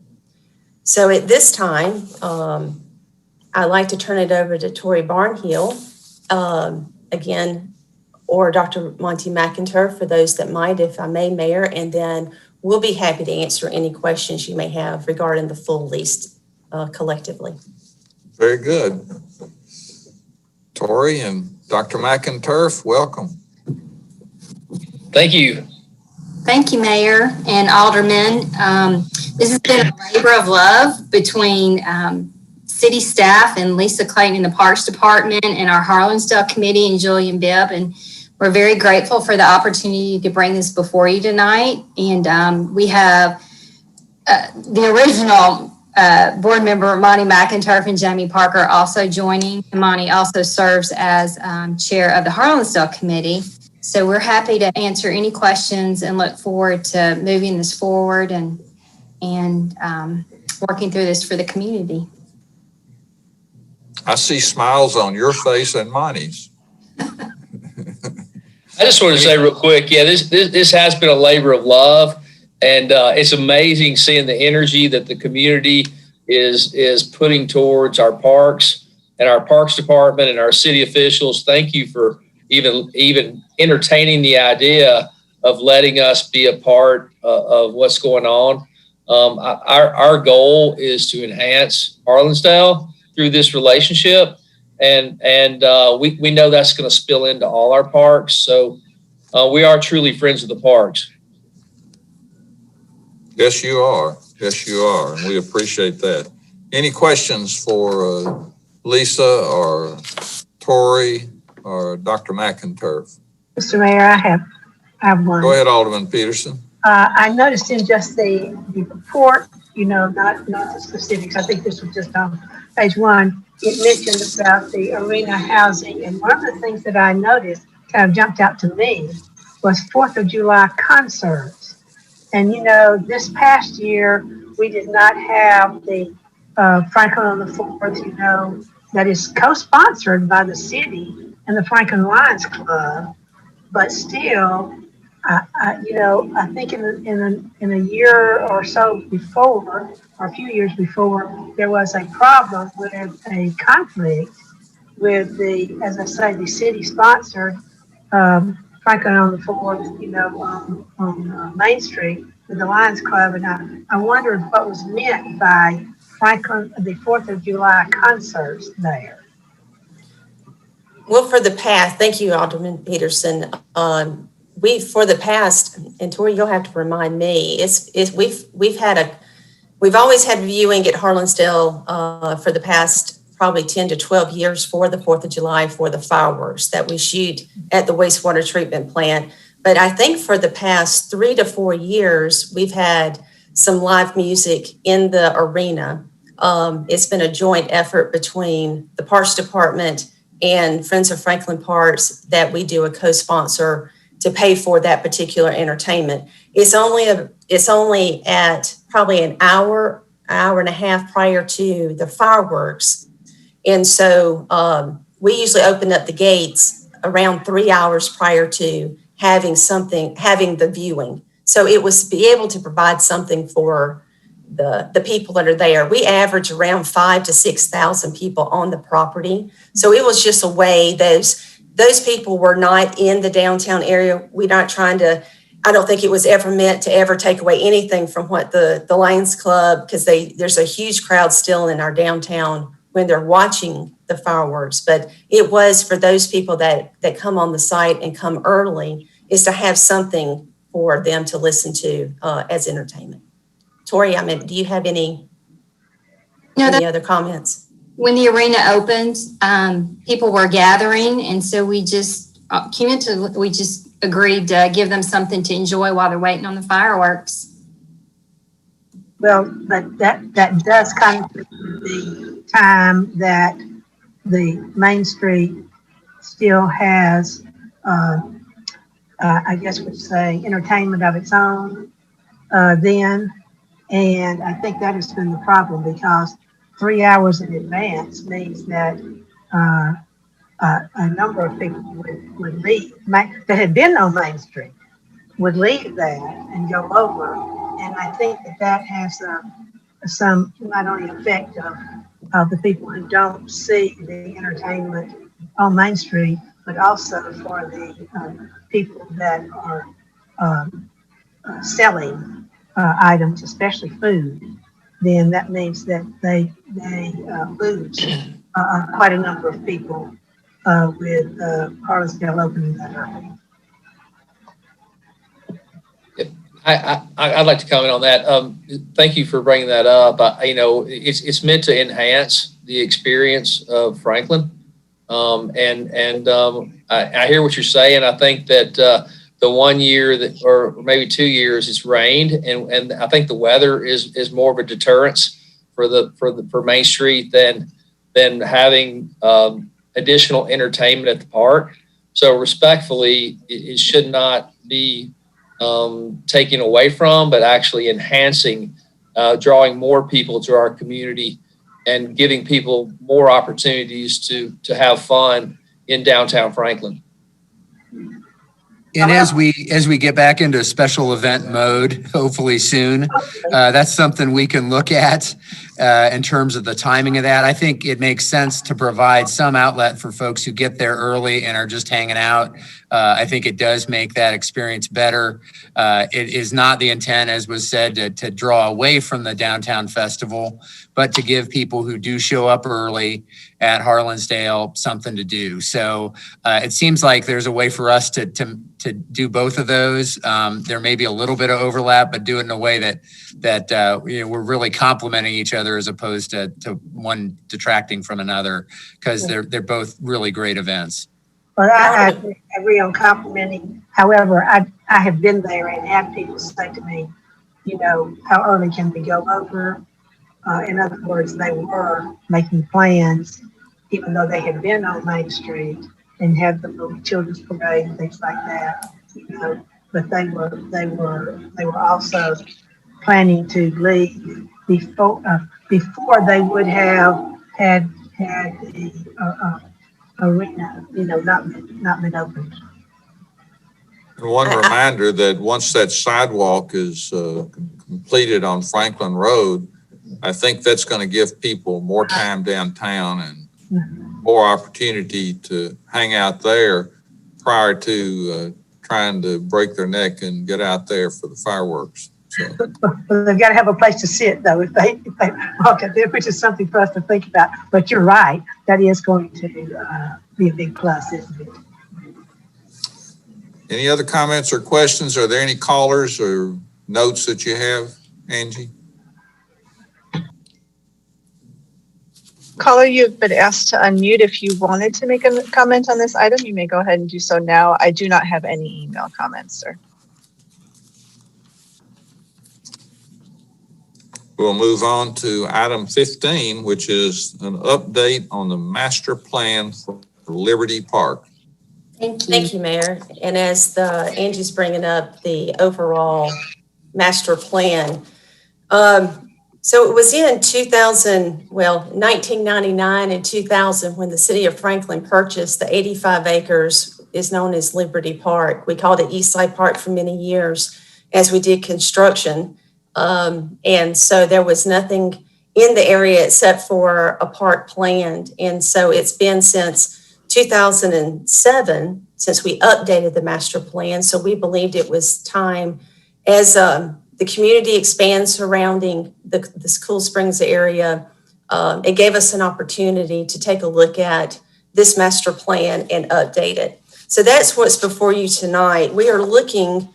S20: So at this time, I'd like to turn it over to Tori Barnhill again, or Dr. Monty McInturf for those that might, if I may, Mayor, and then we'll be happy to answer any questions you may have regarding the full lease collectively.
S4: Very good. Tori and Dr. McInturf, welcome.
S21: Thank you.
S22: Thank you, Mayor and Aldermen. This has been a labor of love between city staff and Lisa Clayton in the Parks Department and our Harlansdale Committee and Julian Bibb. And we're very grateful for the opportunity to bring this before you tonight. And we have the original board member Monty McInturf and Jamie Parker also joining. Monty also serves as chair of the Harlansdale Committee. So we're happy to answer any questions and look forward to moving this forward and working through this for the community.
S4: I see smiles on your face and Monty's.
S21: I just wanted to say real quick, yeah, this has been a labor of love, and it's amazing seeing the energy that the community is putting towards our parks and our parks department and our city officials. Thank you for even entertaining the idea of letting us be a part of what's going on. Our goal is to enhance Harlansdale through this relationship. And we know that's going to spill into all our parks. So we are truly friends of the parks.
S4: Yes, you are. Yes, you are. And we appreciate that. Any questions for Lisa or Tori or Dr. McInturf?
S16: Mr. Mayor, I have one.
S4: Go ahead, Alderman Peterson.
S16: I noticed in just the report, not the specifics. I think this was just on page 1. It mentioned about the arena housing. And one of the things that I noticed kind of jumped out to me was 4th of July concerts. And, this past year, we did not have the Franklin on the 4th, that is co-sponsored by the city and the Franklin Lions Club. But still, I think in a year or so before, or a few years before, there was a problem with a conflict with the city sponsored Franklin on the 4th, on Main Street with the Lions Club, and I wondered what was meant by Franklin, the 4th of July concerts there.
S20: Well, for the past, thank you, Alderman Peterson. For the past, and Tori, you'll have to remind me. We've always had viewing at Harlansdale for the past probably 10 to 12 years for the 4th of July for the fireworks that we shoot at the wastewater treatment plant. But I think for the past 3 to 4 years, we've had some live music in the arena. It's been a joint effort between the Parks Department and Friends of Franklin Parks that we do a co-sponsor to pay for that particular entertainment. It's only at probably an hour and a half prior to the fireworks. And so we usually open up the gates around 3 hours prior to having the viewing. So it was to be able to provide something for the people that are there. We average around 5,000 to 6,000 people on the property. So it was just a way those people were not in the downtown area. We're not trying to, I don't think it was ever meant to ever take away anything from what the Lions Club, because there's a huge crowd still in our downtown when they're watching the fireworks. But it was for those people that come on the site and come early, is to have something for them to listen to as entertainment. Tori, do you have any other comments?
S22: When the arena opened, people were gathering, and so we just agreed to give them something to enjoy while they're waiting on the fireworks.
S16: Well, but that does come to the time that the Main Street still has, I guess we'd say, entertainment of its own then. And I think that has been the problem, because 3 hours in advance means that a number of people would leave that had been on Main Street, would leave that and go over. And I think that has some not only effect of the people who don't see the entertainment on Main Street, but also for the people that are selling items, especially food. Then that means that they lose quite a number of people with Harlansdale opening that early.
S21: I'd like to comment on that. Thank you for bringing that up. It's meant to enhance the experience of Franklin. I hear what you're saying. I think that the 1 year or maybe 2 years it's rained, and I think the weather is more of a deterrence for Main Street than having additional entertainment at the park. So respectfully, it should not be taken away from, but actually enhancing, drawing more people to our community and giving people more opportunities to have fun in downtown Franklin.
S2: And as we get back into special event mode, hopefully soon, that's something we can look at in terms of the timing of that. I think it makes sense to provide some outlet for folks who get there early and are just hanging out. I think it does make that experience better. It is not the intent, as was said, to draw away from the downtown festival, but to give people who do show up early at Harlansdale something to do. So it seems like there's a way for us to do both of those. There may be a little bit of overlap, but do it in a way that we're really complementing each other as opposed to one detracting from another, because they're both really great events.
S16: Well, I agree on complimenting. However, I have been there and had people say to me, how early can we go over? In other words, they were making plans, even though they had been on Main Street and had the little children's parade and things like that. But they were also planning to leave before they would have had the arena, not been opened.
S4: And one reminder that once that sidewalk is completed on Franklin Road, I think that's going to give people more time downtown and more opportunity to hang out there prior to trying to break their neck and get out there for the fireworks. So.
S16: Well, they've got to have a place to sit, though, if they walk out there, which is something for us to think about. But you're right, that is going to be a big plus, isn't it?
S4: Any other comments or questions? Are there any callers or notes that you have, Angie?
S3: Caller, you've been asked to unmute. If you wanted to make a comment on this item, you may go ahead and do so now. I do not have any email comments, sir.
S4: We'll move on to item 15, which is an update on the master plan for Liberty Park.
S20: Thank you, Mayor. And as Angie's bringing up the overall master plan, so it was in 1999 and 2000 when the city of Franklin purchased the 85 acres is known as Liberty Park. We called it Eastside Park for many years as we did construction. And so there was nothing in the area except for a park planned. And so it's been since 2007 since we updated the master plan. So we believed it was time as the community expands surrounding the Cool Springs area. It gave us an opportunity to take a look at this master plan and update it. So that's what's before you tonight. We are looking,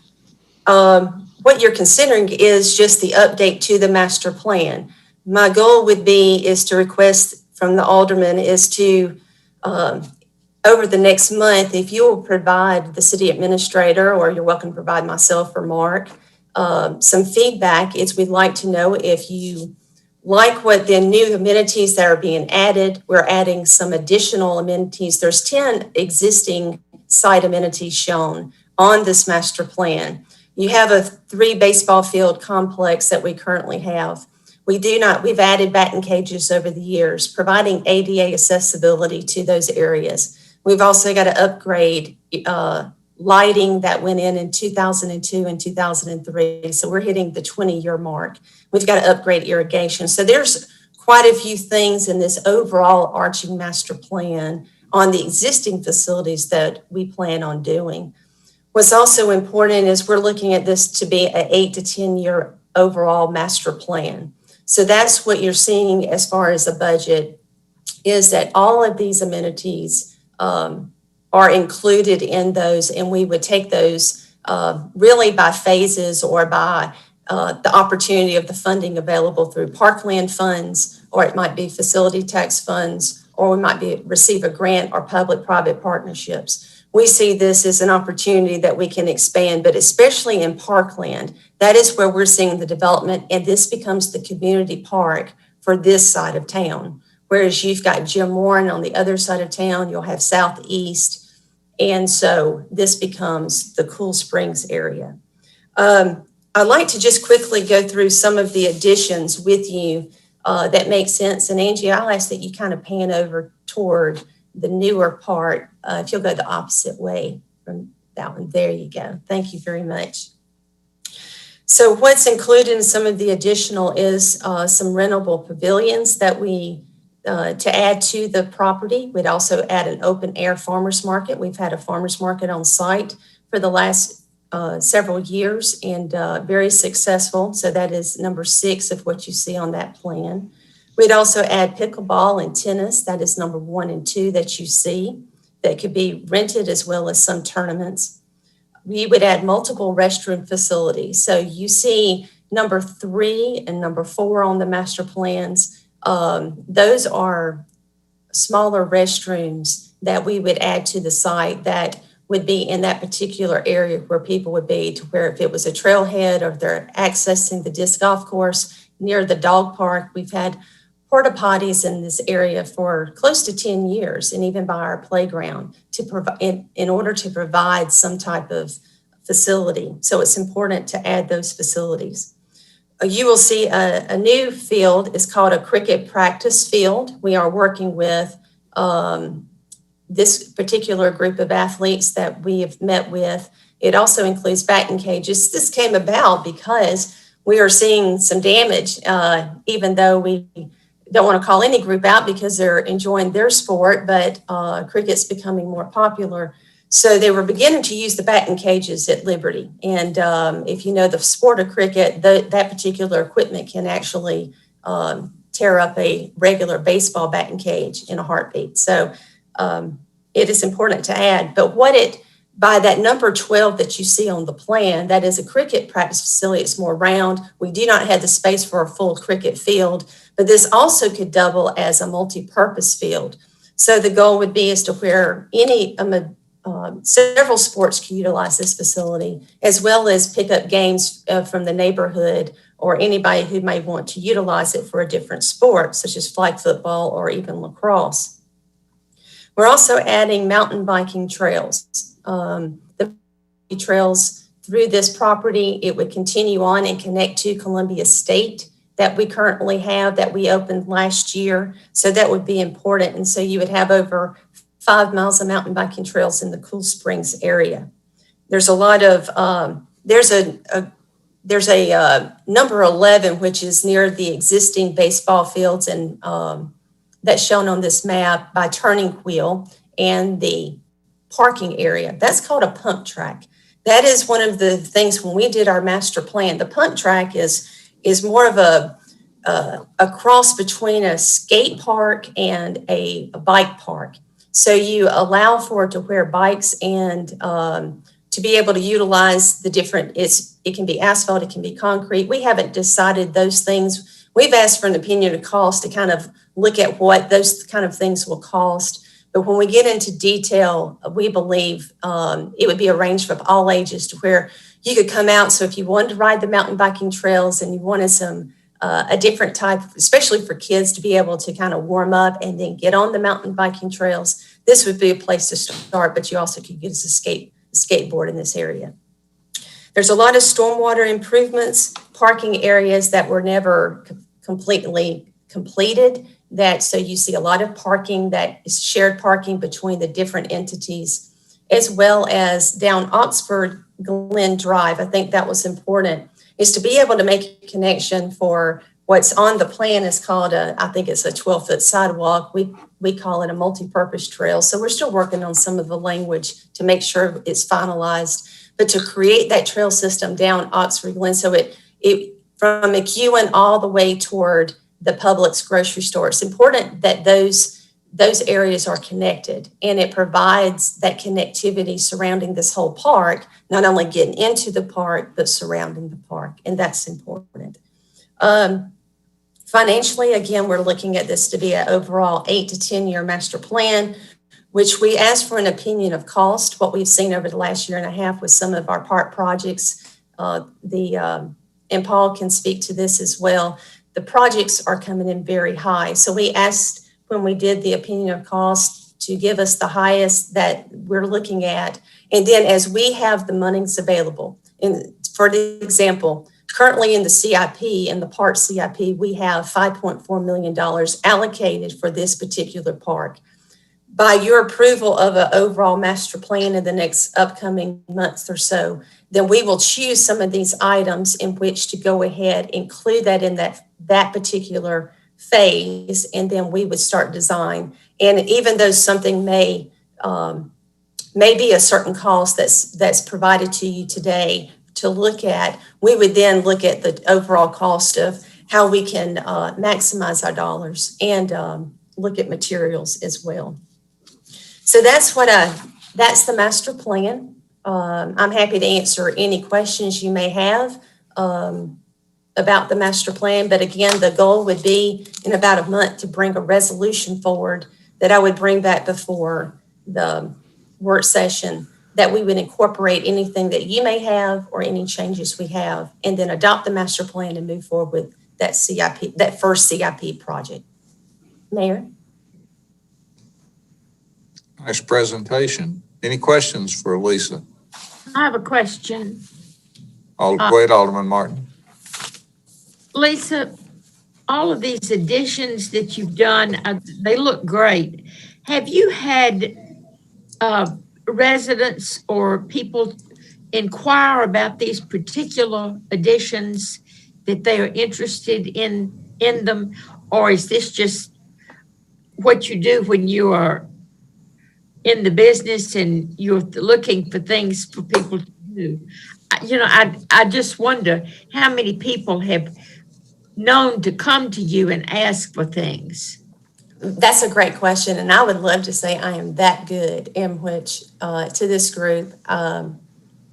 S20: what you're considering is just the update to the master plan. My goal is to request from the alderman is to, over the next month, if you will provide the city administrator, or you're welcome to provide myself or Mark, some feedback. We'd like to know if you like what the new amenities that are being added. We're adding some additional amenities. There's 10 existing site amenities shown on this master plan. You have a 3 baseball field complex that we currently have. We've added batting cages over the years, providing ADA accessibility to those areas. We've also got to upgrade lighting that went in 2002 and 2003. So we're hitting the 20-year mark. We've got to upgrade irrigation. So there's quite a few things in this overall arching master plan on the existing facilities that we plan on doing. What's also important is we're looking at this to be an 8 to 10 year overall master plan. So that's what you're seeing as far as the budget, is that all of these amenities are included in those, and we would take those really by phases or by the opportunity of the funding available through parkland funds, or it might be facility tax funds, or we might receive a grant or public-private partnerships. We see this as an opportunity that we can expand, but especially in parkland, that is where we're seeing the development, and this becomes the community park for this side of town. Whereas you've got Jim Warren on the other side of town, you'll have Southeast. And so this becomes the Cool Springs area. I'd like to just quickly go through some of the additions with you that make sense. And Angie, I'll ask that you kind of pan over toward the newer part. If you'll go the opposite way from that one. There you go. Thank you very much. So what's included in some of the additional is some rentable pavilions that we to add to the property. We'd also add an open air farmer's market. We've had a farmer's market on site for the last several years and very successful. So that is number 6 of what you see on that plan. We'd also add pickleball and tennis. That is number 1 and 2 that you see that could be rented as well as some tournaments. We would add multiple restroom facilities. So you see number 3 and number 4 on the master plans. Those are smaller restrooms that we would add to the site that would be in that particular area where people would be, to where if it was a trailhead or they're accessing the disc golf course near the dog park. We've had porta potties in this area for close to 10 years, and even by our playground to provide in order to provide some type of facility. So it's important to add those facilities. You will see a new field is called a cricket practice field. We are working with this particular group of athletes that we have met with. It also includes batting cages. This came about because we are seeing some damage, even though we don't want to call any group out because they're enjoying their sport, but cricket's becoming more popular. So they were beginning to use the batting cages at Liberty. And if you know the sport of cricket, that particular equipment can actually tear up a regular baseball batting cage in a heartbeat. So it is important to add. But by that number 12 that you see on the plan, that is a cricket practice facility. It's more round. We do not have the space for a full cricket field, but this also could double as a multi-purpose field. So the goal would be as to where several sports can utilize this facility, as well as pick up games from the neighborhood or anybody who may want to utilize it for a different sport, such as flag football or even lacrosse. We're also adding mountain biking trails. The trails through this property, it would continue on and connect to Columbia State that we currently have, that we opened last year. So that would be important. And so you would have over 5 miles of mountain biking trails in the Cool Springs area. There's a lot of, there's a number 11, which is near the existing baseball fields, and that's shown on this map by Turning Wheel, and the parking area. That's called a pump track. That is one of the things when we did our master plan. The pump track is more of a cross between a skate park and a bike park. So you allow for it to where bikes and to be able to utilize the different, it can be asphalt, it can be concrete. We haven't decided those things. We've asked for an opinion of cost to kind of look at what those kind of things will cost. But when we get into detail, we believe it would be arranged for all ages to where you could come out. So if you wanted to ride the mountain biking trails and you wanted some a different type, especially for kids to be able to kind of warm up and then get on the mountain biking trails, this would be a place to start, but you also could use a skateboard in this area. There's a lot of stormwater improvements, parking areas that were never completely completed. So you see a lot of parking that is shared parking between the different entities, as well as down Oxford Glen Drive. I think that was important, is to be able to make a connection for what's on the plan is called I think it's a 12-foot sidewalk. We call it a multi-purpose trail. So we're still working on some of the language to make sure it's finalized, but to create that trail system down Oxford Glen. So it from McEwen all the way toward the Publix grocery store. It's important that those areas are connected, and it provides that connectivity surrounding this whole park, not only getting into the park, but surrounding the park. And that's important. Financially, again, we're looking at this to be an overall 8 to 10 year master plan, which we asked for an opinion of cost. What we've seen over the last year and a half with some of our park projects, and Paul can speak to this as well. the projects are coming in very high. So we asked when we did the opinion of cost to give us the highest that we're looking at. And then as we have the monies available, and for the example, currently in the CIP, in the park CIP, we have $5.4 million allocated for this particular park. By your approval of an overall master plan in the next upcoming months or so, then we will choose some of these items in which to go ahead, include that in that particular phase, and then we would start design. And even though something may be a certain cost that's provided to you today to look at, we would then look at the overall cost of how we can maximize our dollars and look at materials as well. So that's the master plan. I'm happy to answer any questions you may have about the master plan. But again, the goal would be in about a month to bring a resolution forward that I would bring back before the work session, that we would incorporate anything that you may have or any changes we have, and then adopt the master plan and move forward with that CIP, that first CIP project. Mayor?
S4: Nice presentation. Any questions for Lisa?
S1: I have a question.
S4: Go ahead, Alderman Martin.
S1: Lisa, all of these additions that you've done, they look great. Have you had residents or people inquire about these particular additions, that they are interested in them? Or is this just what you do when you are in the business and you're looking for things for people to do? You know, I just wonder how many people have known to come to you and ask for things.
S20: That's a great question. And I would love to say I am that good in which to this group. I'm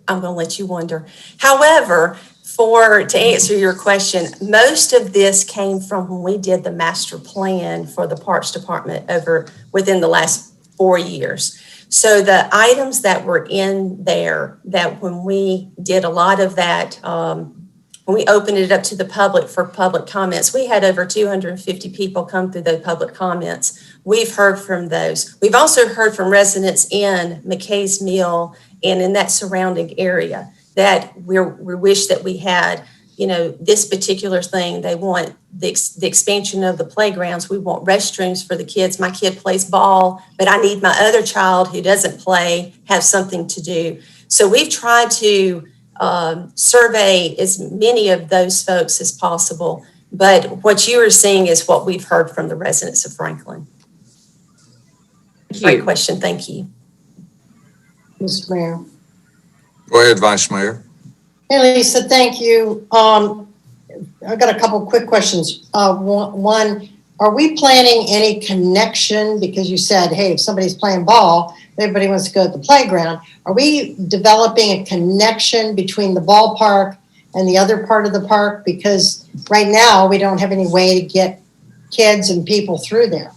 S20: going to let you wonder. However, to answer your question, most of this came from when we did the master plan for the Parks Department within the last 4 years. So the items that were in there, that when we did a lot of that, when we opened it up to the public for public comments, we had over 250 people come through those public comments. We've heard from those. We've also heard from residents in McKay's Mill and in that surrounding area that we wish that we had, you know, this particular thing. They want the expansion of the playgrounds. We want restrooms for the kids. My kid plays ball, but I need my other child who doesn't play have something to do. So we've tried to survey as many of those folks as possible. But what you are seeing is what we've heard from the residents of Franklin. Great question. Thank you.
S7: Mr. Mayor.
S4: Go ahead, Vice Mayor.
S7: Hey, Lisa, thank you. I've got a couple of quick questions. One, are we planning any connection? Because you said, hey, if somebody's playing ball, everybody wants to go to the playground. Are we developing a connection between the ballpark and the other part of the park? Because right now we don't have any way to get kids and people through there.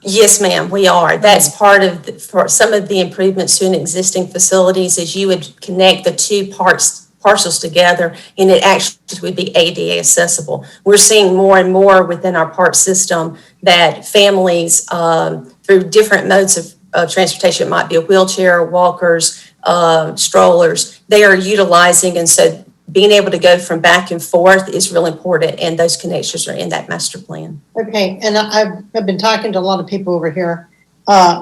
S20: Yes, ma'am, we are. That's part of for some of the improvements to an existing facilities is you would connect the two parcels together, and it actually would be ADA accessible. We're seeing more and more within our park system that families through different modes of transportation, it might be a wheelchair, walkers, strollers, they are utilizing. And so being able to go from back and forth is real important. And those connections are in that master plan.
S7: Okay. And I've been talking to a lot of people over here.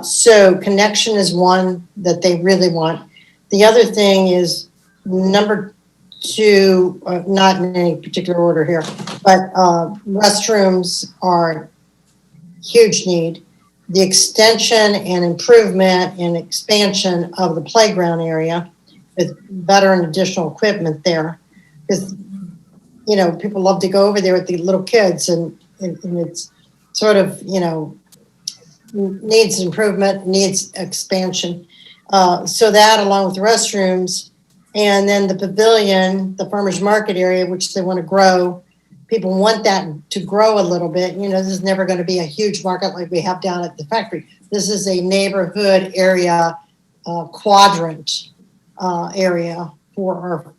S7: So connection is one that they really want. The other thing is number two, not in any particular order here, but restrooms are huge need. The extension and improvement and expansion of the playground area with better and additional equipment there. Because, you know, people love to go over there with the little kids and it's sort of, you know, needs improvement, needs expansion. So that along with the restrooms and then the pavilion, the farmer's market area, which they want to grow. People want that to grow a little bit. You know, this is never going to be a huge market like we have down at the factory. This is a neighborhood area, quadrant area for our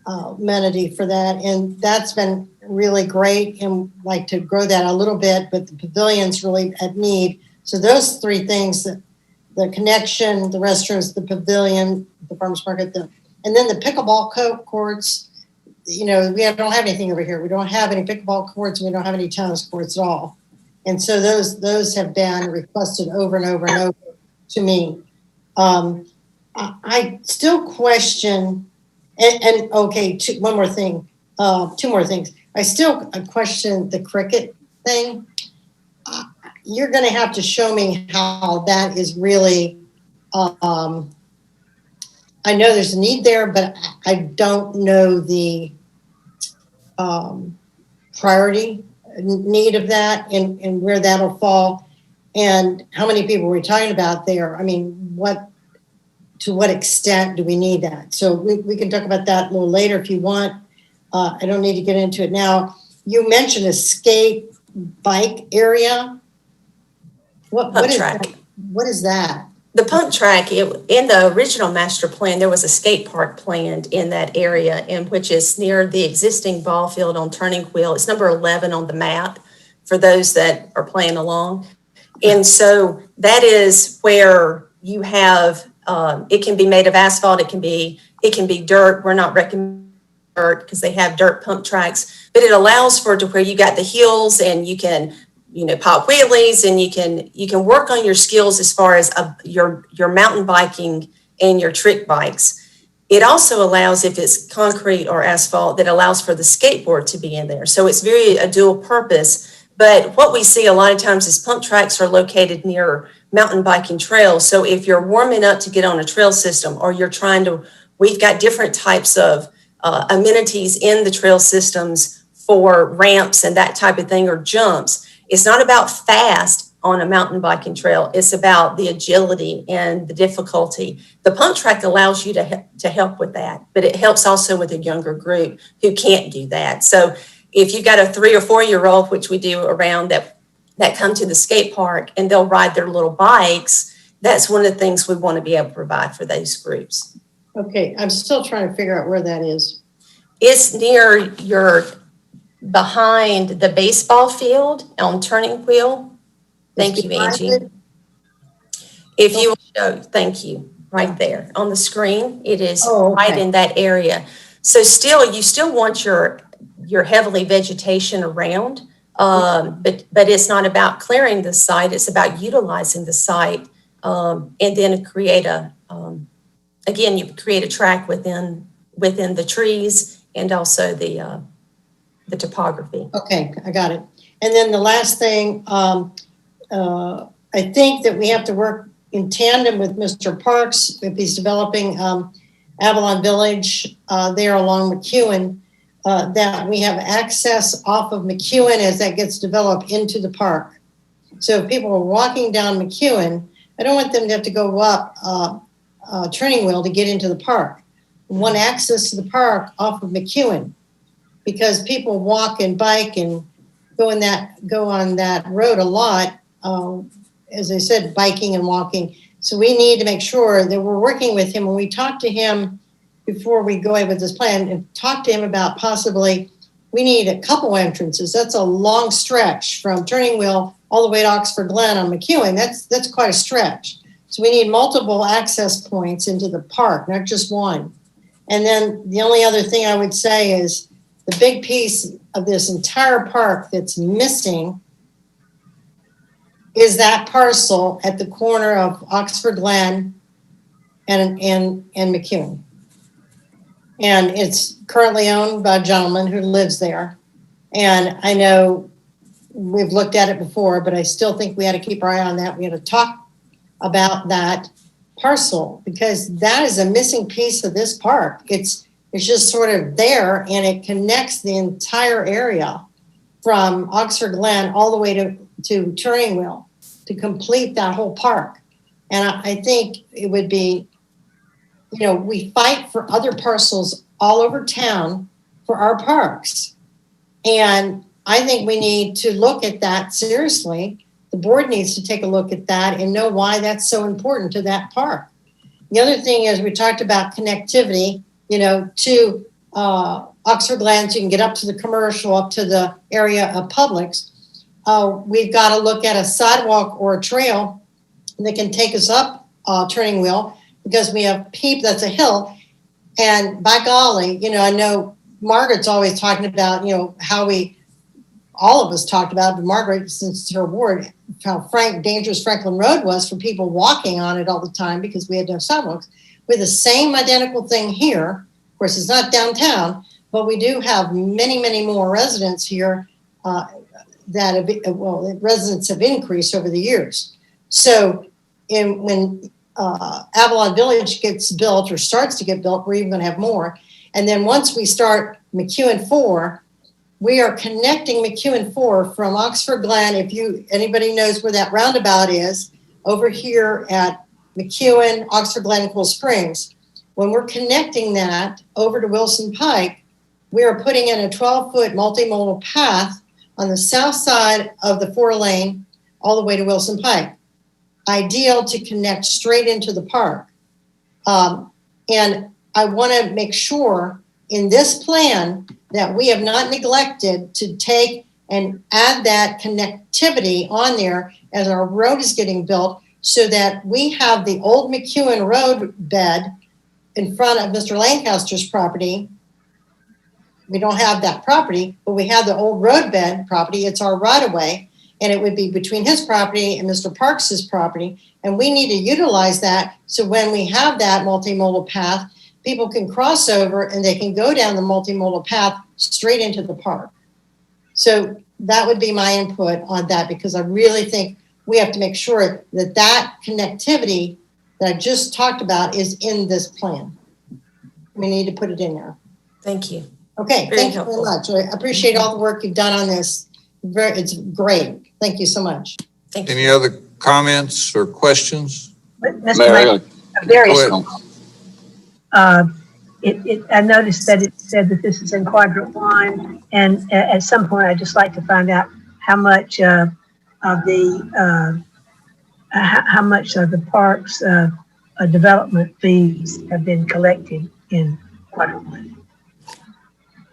S7: amenity for that. And that's been really great and like to grow that a little bit, but the pavilion's really at need. So those three things, the connection, the restrooms, the pavilion, the farmers market, and then the pickleball courts, you know, we don't have anything over here. We don't have any pickleball courts. We don't have any tennis courts at all. And so those have been requested over and over and over to me. I still question, and okay, two more things. I still question the cricket thing. You're going to have to show me how that is really, I know there's a need there, but I don't know the priority need of that and where that'll fall and how many people we're talking about there. I mean, to what extent do we need that? So we can talk about that a little later if you want. I don't need to get into it now. You mentioned a skate bike area. What is that? What is that?
S20: The pump track, in the original master plan, there was a skate park planned in that area, which is near the existing ball field on Turning Wheel. It's number 11 on the map for those that are playing along. And so that is where you have, it can be made of asphalt, it can be dirt. We're not recommending dirt because they have dirt pump tracks, but it allows for to where you got the hills and you can, pop wheelies and you can work on your skills as far as your mountain biking and your trick bikes. It also allows, if it's concrete or asphalt, that allows for the skateboard to be in there. So it's very a dual purpose. But what we see a lot of times is pump tracks are located near mountain biking trails. So if you're warming up to get on a trail system or you're we've got different types of amenities in the trail systems for ramps and that type of thing, or jumps. It's not about fast on a mountain biking trail. It's about the agility and the difficulty. The pump track allows you to help with that, but it helps also with a younger group who can't do that. So if you've got a 3 or 4 year old, which we do around that come to the skate park and they'll ride their little bikes, that's one of the things we want to be able to provide for those groups.
S7: Okay, I'm still trying to figure out where that is.
S20: It's near behind the baseball field on Turning Wheel. Thank you, Angie. If you will show, thank you, right there on the screen. It is right in that area. So you still want your heavily vegetation around, but it's not about clearing the site. It's about utilizing the site and then create you create a track within the trees and also the topography.
S7: Okay, I got it. And then the last thing, I think that we have to work in tandem with Mr. Parks if he's developing Avalon Village there along McEwen, that we have access off of McEwen as that gets developed into the park. So if people are walking down McEwen, I don't want them to have to go up Turning Wheel to get into the park. We want access to the park off of McEwen, because people walk and bike and go on that road a lot, as I said, biking and walking. So we need to make sure that we're working with him. When we talk to him before we go ahead with this plan and talk to him about possibly, we need a couple entrances. That's a long stretch from Turning Wheel all the way to Oxford Glen on McEwen. That's quite a stretch. So we need multiple access points into the park, not just one. And then the only other thing I would say is the big piece of this entire park that's missing is that parcel at the corner of Oxford Glen and McEwen. And it's currently owned by a gentleman who lives there. And I know we've looked at it before, but I still think we had to keep our eye on that. We had to talk about that parcel because that is a missing piece of this park. It's just sort of there, and it connects the entire area from Oxford Glen all the way to Turning Wheel to complete that whole park. And I think it would be, we fight for other parcels all over town for our parks. And I think we need to look at that seriously. The board needs to take a look at that and know why that's so important to that park. The other thing is we talked about connectivity, to Oxford Glen, so you can get up to the commercial, up to the area of Publix. We've got to look at a sidewalk or a trail that can take us up Turning Wheel, because we have that's a hill. And by golly, I know Margaret's always talking about, how all of us talked about, but Margaret, since it's her ward, how dangerous Franklin Road was for people walking on it all the time because we had no sidewalks. We have the same identical thing here. Of course, it's not downtown, but we do have many, many more residents here residents have increased over the years. So when Avalon Village gets built or starts to get built, we're even going to have more. And then once we start McEwen 4, we are connecting McEwen 4 from Oxford Glen. If anybody knows where that roundabout is, over here at McEwen, Oxford Glen, Cool Springs. When we're connecting that over to Wilson Pike, we are putting in a 12-foot multimodal path on the south side of the 4-lane all the way to Wilson Pike. Ideal to connect straight into the park. And I want to make sure in this plan that we have not neglected to take and add that connectivity on there as our road is getting built, so that we have the old McEwen road bed in front of Mr. Lancaster's property. We don't have that property, but we have the old road bed property. It's our right of way, and it would be between his property and Mr. Parks's property. And we need to utilize that. So when we have that multimodal path, people can cross over and they can go down the multimodal path straight into the park. So that would be my input on that, because I really think we have to make sure that that connectivity that I just talked about is in this plan. We need to put it in there.
S20: Thank you.
S7: Okay, thank you very much. I appreciate all the work you've done on this. It's great. Thank you so much.
S20: Thank you.
S4: Any other comments or questions?
S16: Mr.
S6: Mayor,
S16: Mayor,
S4: Go ahead.
S16: I noticed that it said that this is in quadrant 1, and at some point I'd just like to find out how much of the park's development fees have been collected in quadrant 1.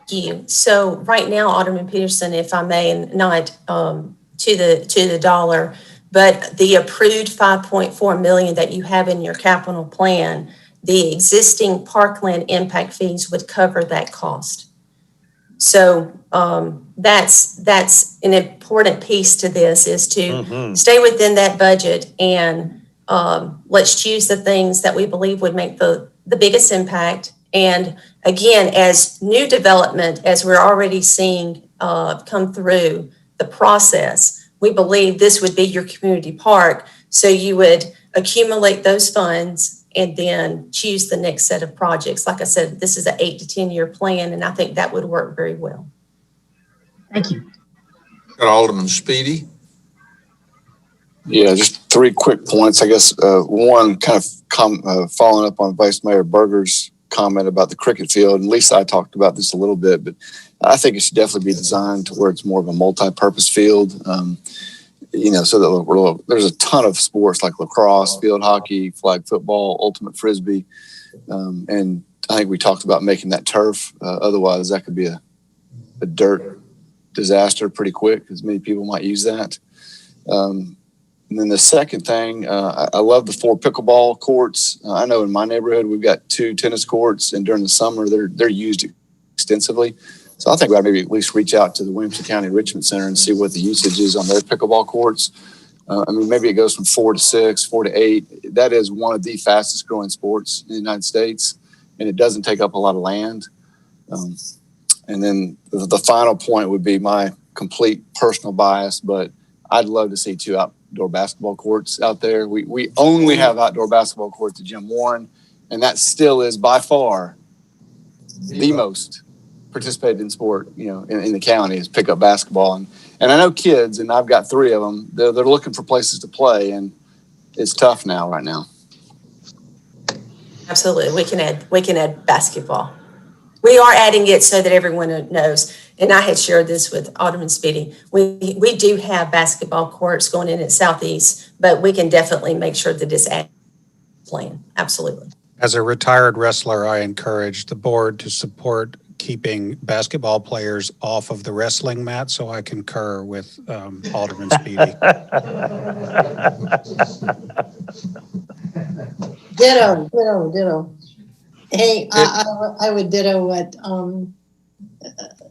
S20: Thank you. So right now, Alderman Peterson, if I may, and not to the dollar, but the approved $5.4 million that you have in your capital plan, the existing parkland impact fees would cover that cost. So that's an important piece to this, is to stay within that budget, and let's choose the things that we believe would make the biggest impact. And again, as new development, as we're already seeing come through the process, we believe this would be your community park. So you would accumulate those funds and then choose the next set of projects. Like I said, this is an 8 to 10 year plan, and I think that would work very well.
S16: Thank you.
S4: Got Alderman Speedy.
S6: Yeah, just 3 quick points. I guess one, kind of following up on Vice Mayor Berger's comment about the cricket field, and Lisa, I talked about this a little bit, but I think it should definitely be designed to where it's more of a multi-purpose field. So that there's a ton of sports like lacrosse, field hockey, flag football, ultimate frisbee, and I think we talked about making that turf. Otherwise, that could be a dirt disaster pretty quick, because many people might use that. And then the second thing, I love the 4 pickleball courts. I know in my neighborhood, we've got 2 tennis courts, and during the summer, they're used extensively. So I think I'd maybe at least reach out to the Williamson County Enrichment Center and see what the usage is on their pickleball courts. Maybe it goes from 4 to 6, 4 to 8. That is one of the fastest growing sports in the United States, and it doesn't take up a lot of land. And then the final point would be my complete personal bias, but I'd love to see 2 outdoor basketball courts out there. We only have outdoor basketball courts at Jim Warren, and that still is by far the most participated in sport, in the county, is pickup basketball. And I know kids, and I've got 3 of them, they're looking for places to play, and it's tough right now.
S20: Absolutely. We can add basketball. We are adding it so that everyone knows. And I had shared this with Alderman Speedy. We do have basketball courts going in at Southeast, but we can definitely make sure that it's playing. Absolutely.
S8: As a retired wrestler, I encourage the board to support keeping basketball players off of the wrestling mat, so I concur with Alderman Speedy.
S7: Ditto. Hey, I would ditto what,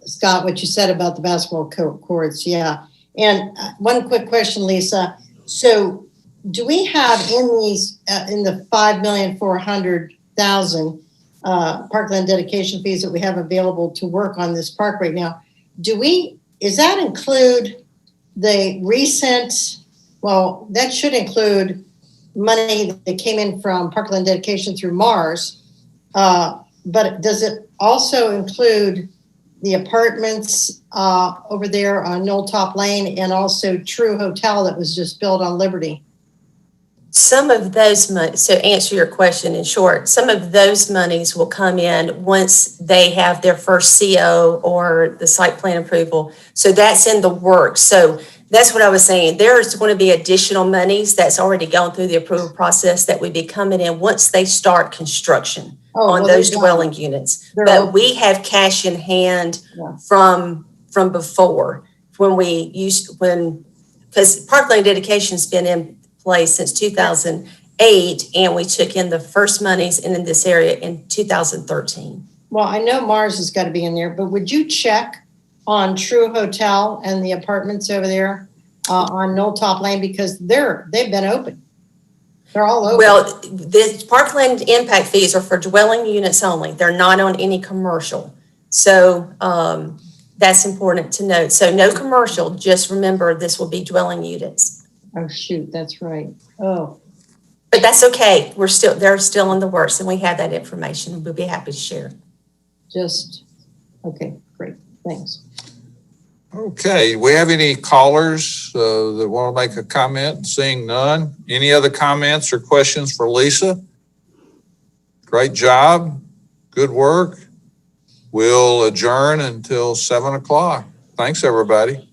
S7: Scott, what you said about the basketball courts. Yeah. And one quick question, Lisa. So do we have in these, in the $5,400,000 parkland dedication fees that we have available to work on this park right now, does that include the recent, well, that should include money that came in from parkland dedication through Mars, but does it also include the apartments over there on Knolltop Lane and also True Hotel that was just built on Liberty?
S20: Some of those so answer your question in short, some of those monies will come in once they have their first CO or the site plan approval. So that's in the works. So that's what I was saying. There's going to be additional monies that's already gone through the approval process that would be coming in once they start construction on those dwelling units. But we have cash in hand from before because parkland dedication's been in place since 2008, and we took in the first monies in this area in 2013.
S7: Well, I know Mars has got to be in there, but would you check on True Hotel and the apartments over there on Knolltop Lane, because they've been open. They're all open.
S20: Well, the parkland impact fees are for dwelling units only. They're not on any commercial. So that's important to note. So no commercial, just remember this will be dwelling units.
S7: Oh, shoot, that's right. Oh.
S20: But that's okay. They're still in the works, and we have that information. We'll be happy to share.
S7: Okay, great. Thanks.
S4: Okay, do we have any callers that want to make a comment? Seeing none. Any other comments or questions for Lisa? Great job. Good work. We'll adjourn until 7 o'clock. Thanks, everybody.